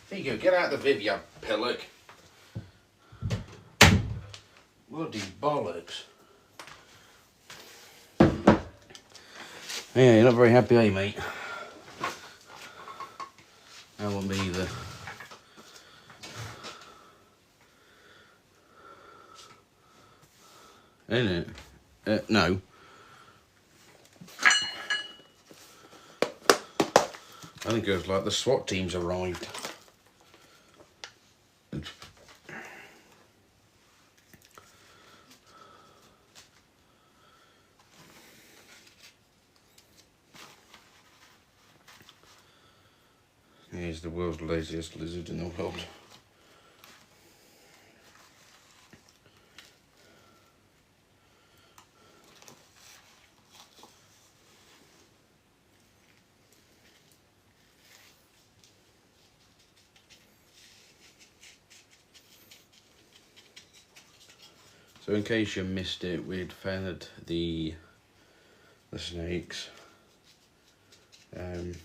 There you go, get out of the vid, you pillock. Bloody bollocks. Yeah, you're not very happy, are you, mate? I won't be either. Ain't it? No. I think it was like the SWAT teams arrived. He's the world's laziest lizard in the world. So in case you missed it, we'd fed the snakes. And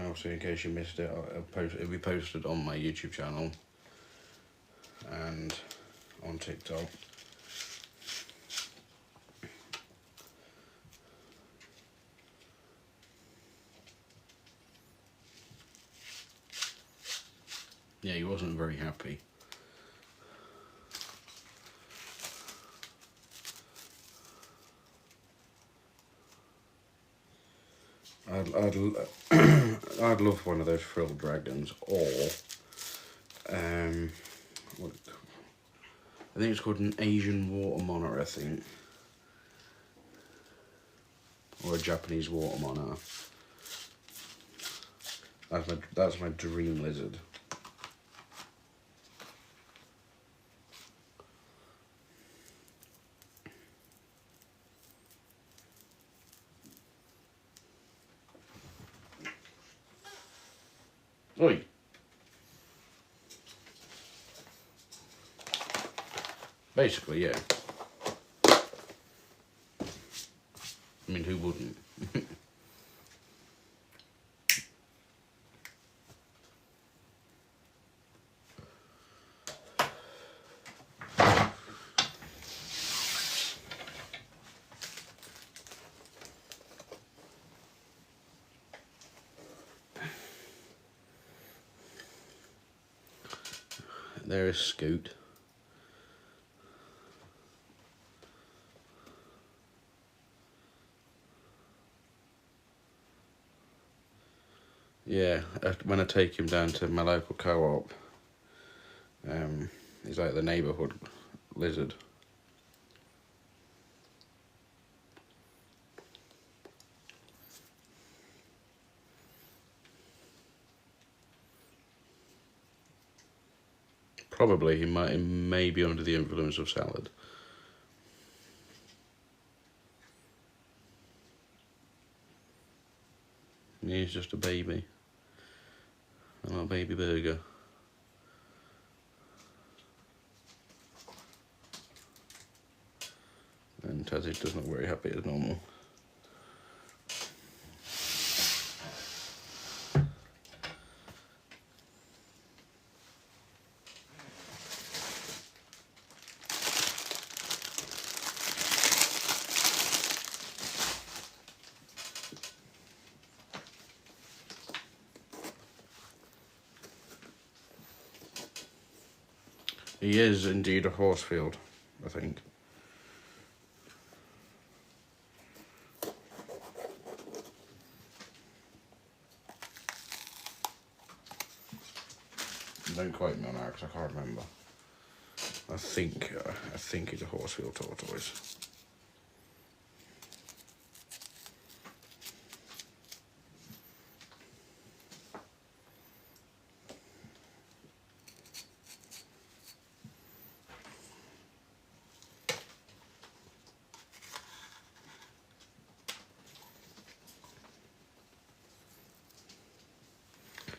also, in case you missed it, it'll be posted on my YouTube channel and on TikTok. Yeah, he wasn't very happy. I'd love one of those frilled dragons, or what, I think it's called an Asian water monitor, I think, or a Japanese water monitor. That's my dream lizard. Oi. Basically, yeah. I mean, who wouldn't? There is Scoot. Yeah, when I take him down to my local co-op, he's like the neighbourhood lizard. Probably he may be under the influence of salad. He's just a baby. A little baby burger. And Tazzy does not look very happy as normal. He is indeed a horsefield, I think. Don't quote me on that because I can't remember. I think he's a horsefield tortoise.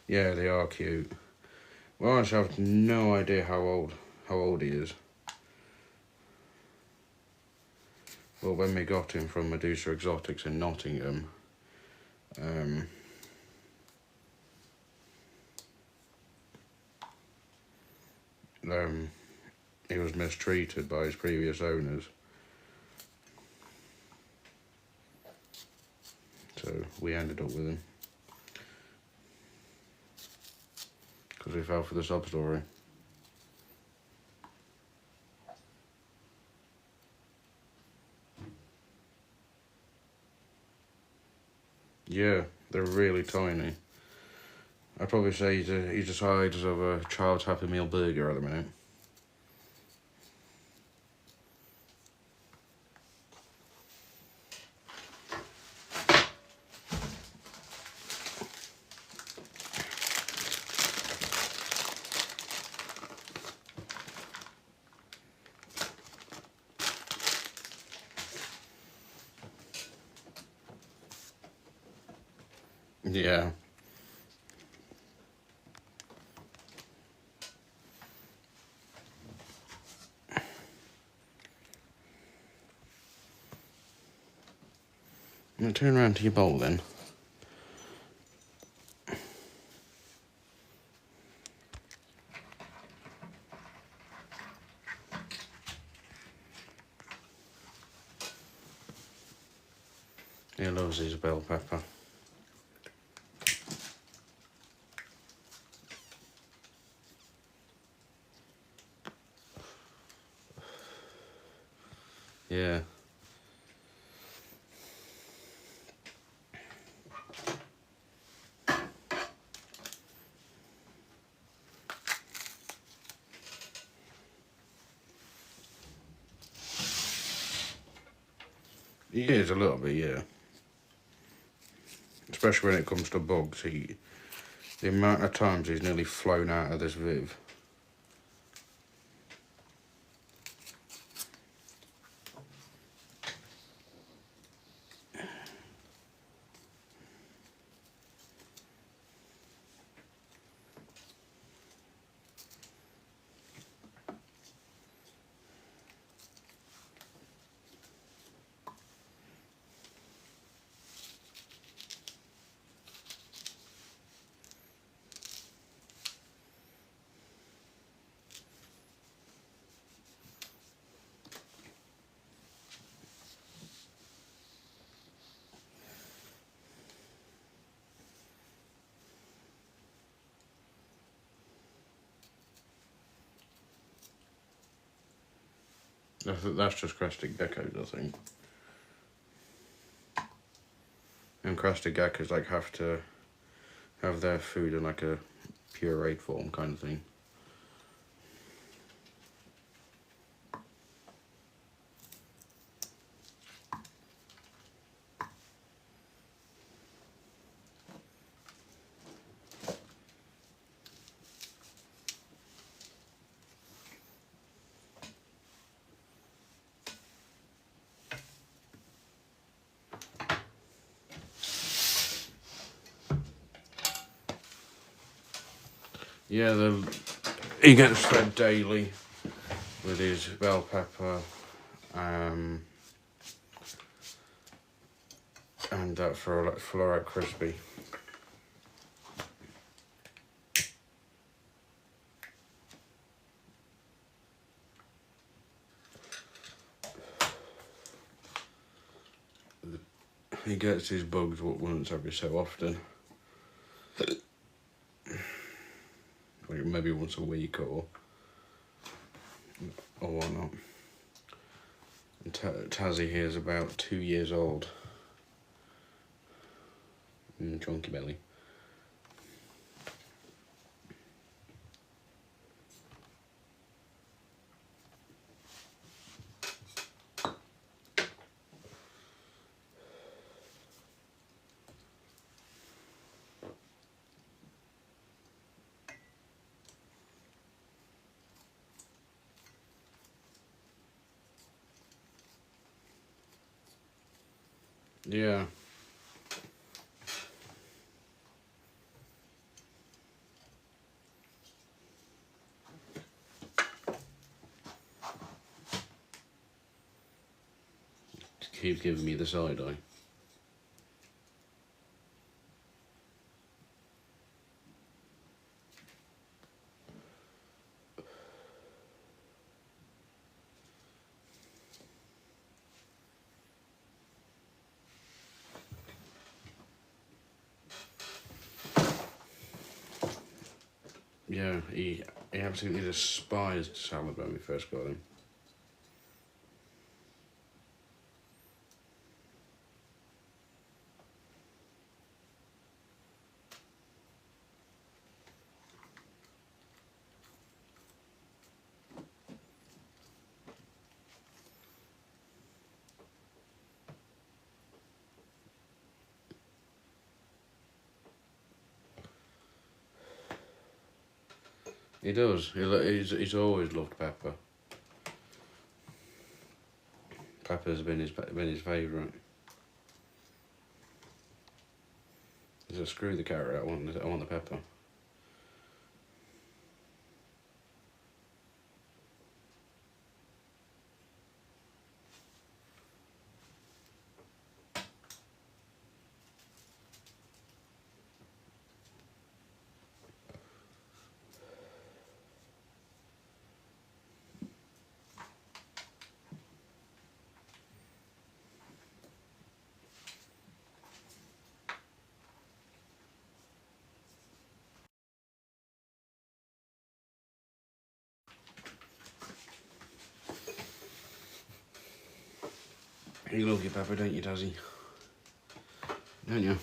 Yeah, they are cute. Well, I have no idea how old he is. Well, when we got him from Medusa Exotics in Nottingham, he was mistreated by his previous owners. So we ended up with him. Because we fell for the sub story. Yeah, they're really tiny. I'd probably say he's the size of a child's Happy Meal burger at the minute. Yeah. I'm going to turn around to your bowl then. He loves his bell pepper. Yeah. He is a little bit, yeah. Especially when it comes to bugs. The amount of times he's nearly flown out of this Viv. That's just crested geckos, I think. And crested geckos have to have their food in like a pureed form kind of thing. Yeah, he gets fed daily with his bell pepper and that fluorite crispy. He gets his bugs once every so often. Like maybe once a week or whatnot. And Tazzy here is about 2 years old. Chunky belly. Yeah. Keep giving me the side eye. Yeah, he absolutely despised salad when we first got him. He does. He's always loved Pepper. Pepper's been his favourite. He said, "Screw the carrot. I want the pepper." You love your Pepper, don't you, Dazzy? Don't you?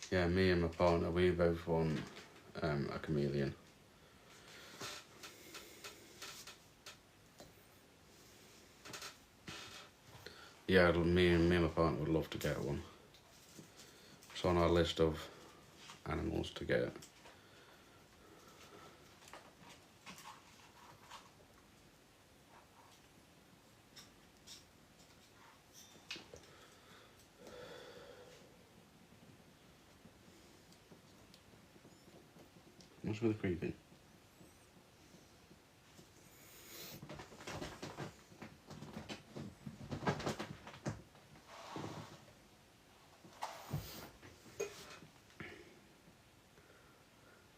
Yeah, me and my partner, we both want a chameleon. Yeah, me and my partner would love to get one. It's on our list of animals to get. What's with the creeping?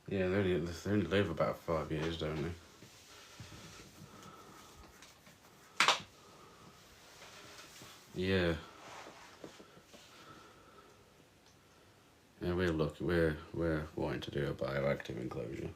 Yeah, they only live about 5 years, don't they? Yeah. Yeah, we're wanting to do a bioactive enclosure.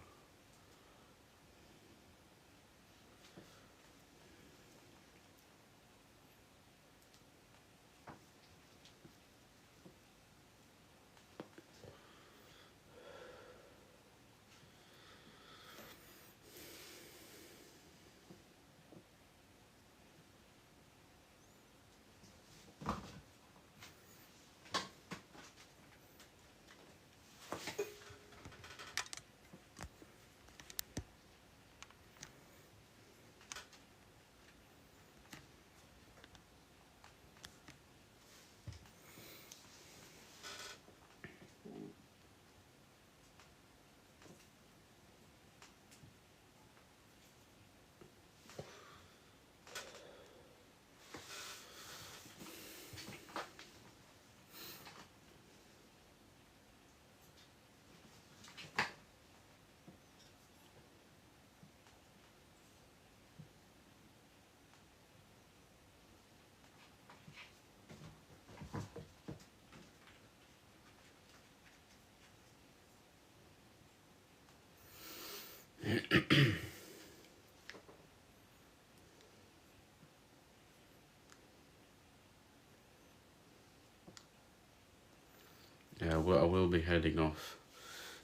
Yeah, I will be heading off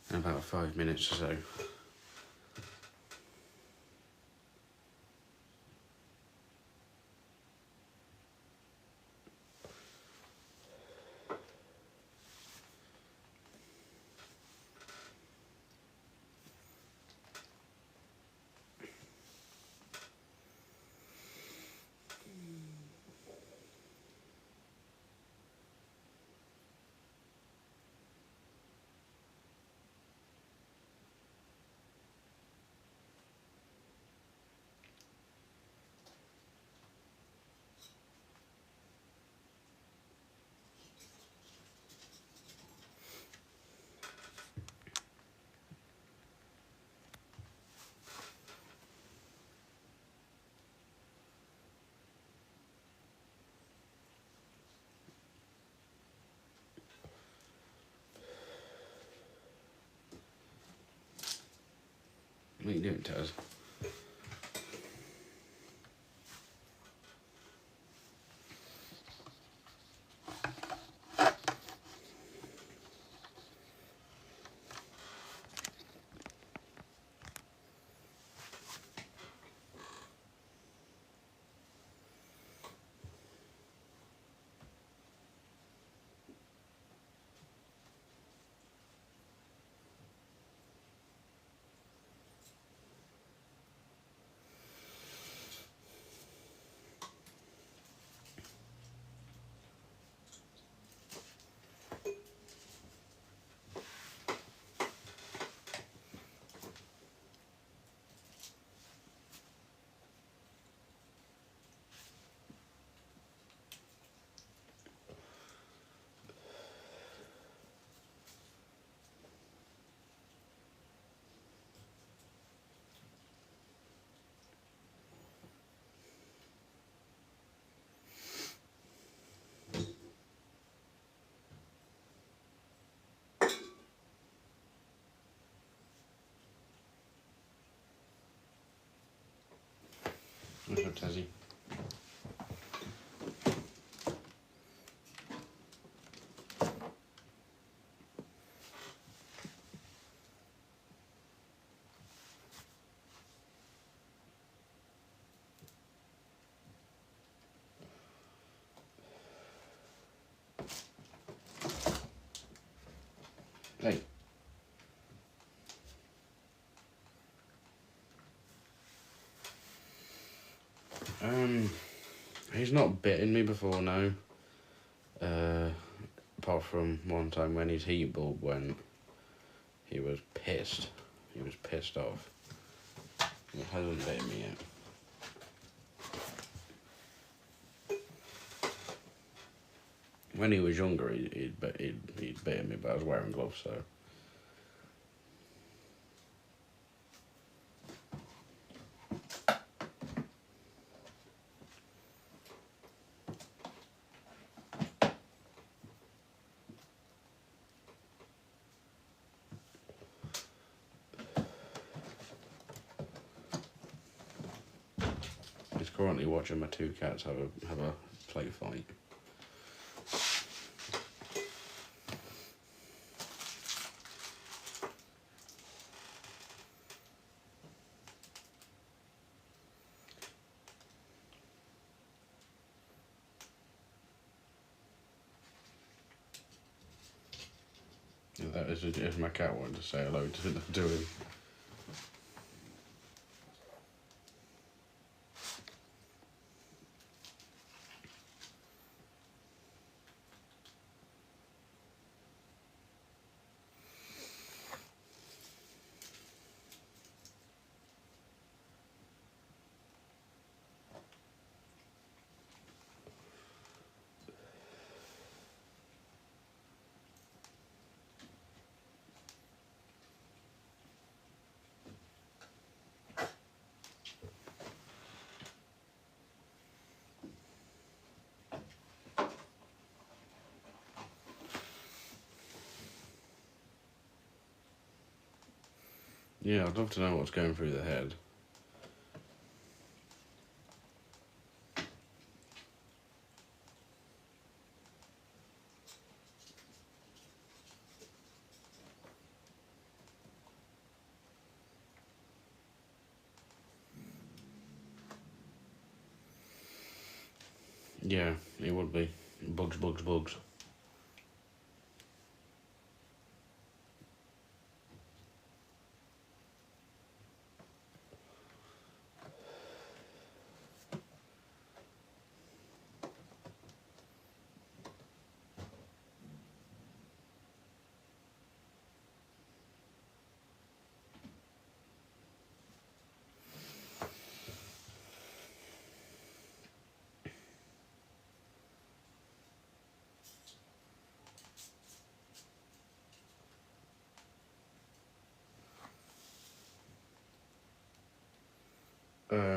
in about 5 minutes or so. What are you doing, Taz? What's up, Tazzy? Hey. He's not bitten me before now. Apart from one time when his heat bulb went, he was pissed. He was pissed off. He hasn't bitten me yet. When he was younger, he'd bitten me, but I was wearing gloves, so. just currently watching my two cats have a play fight. And that is my cat wanting to say hello to him. Yeah, I'd love to know what's going through the head. Yeah, it would be. Bugs, bugs, bugs.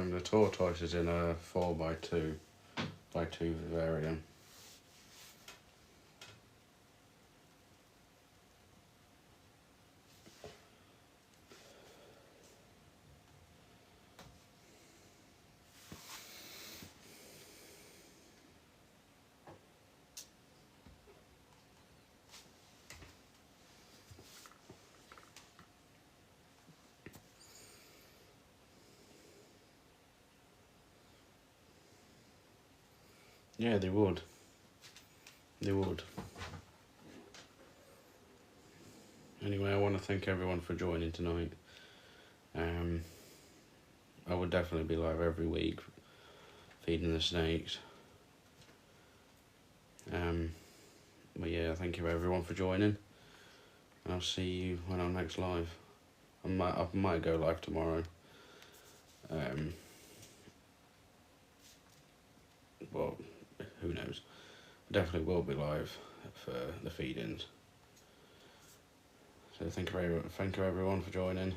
The tortoise is in a 4x2 Vivarium. Yeah, they would. They would. Anyway, I want to thank everyone for joining tonight. I would definitely be live every week, feeding the snakes. But yeah, thank you everyone for joining. And I'll see you when I'm next live. I might go live tomorrow. Well, who knows? Definitely will be live for the feed-ins. So thank you everyone for joining.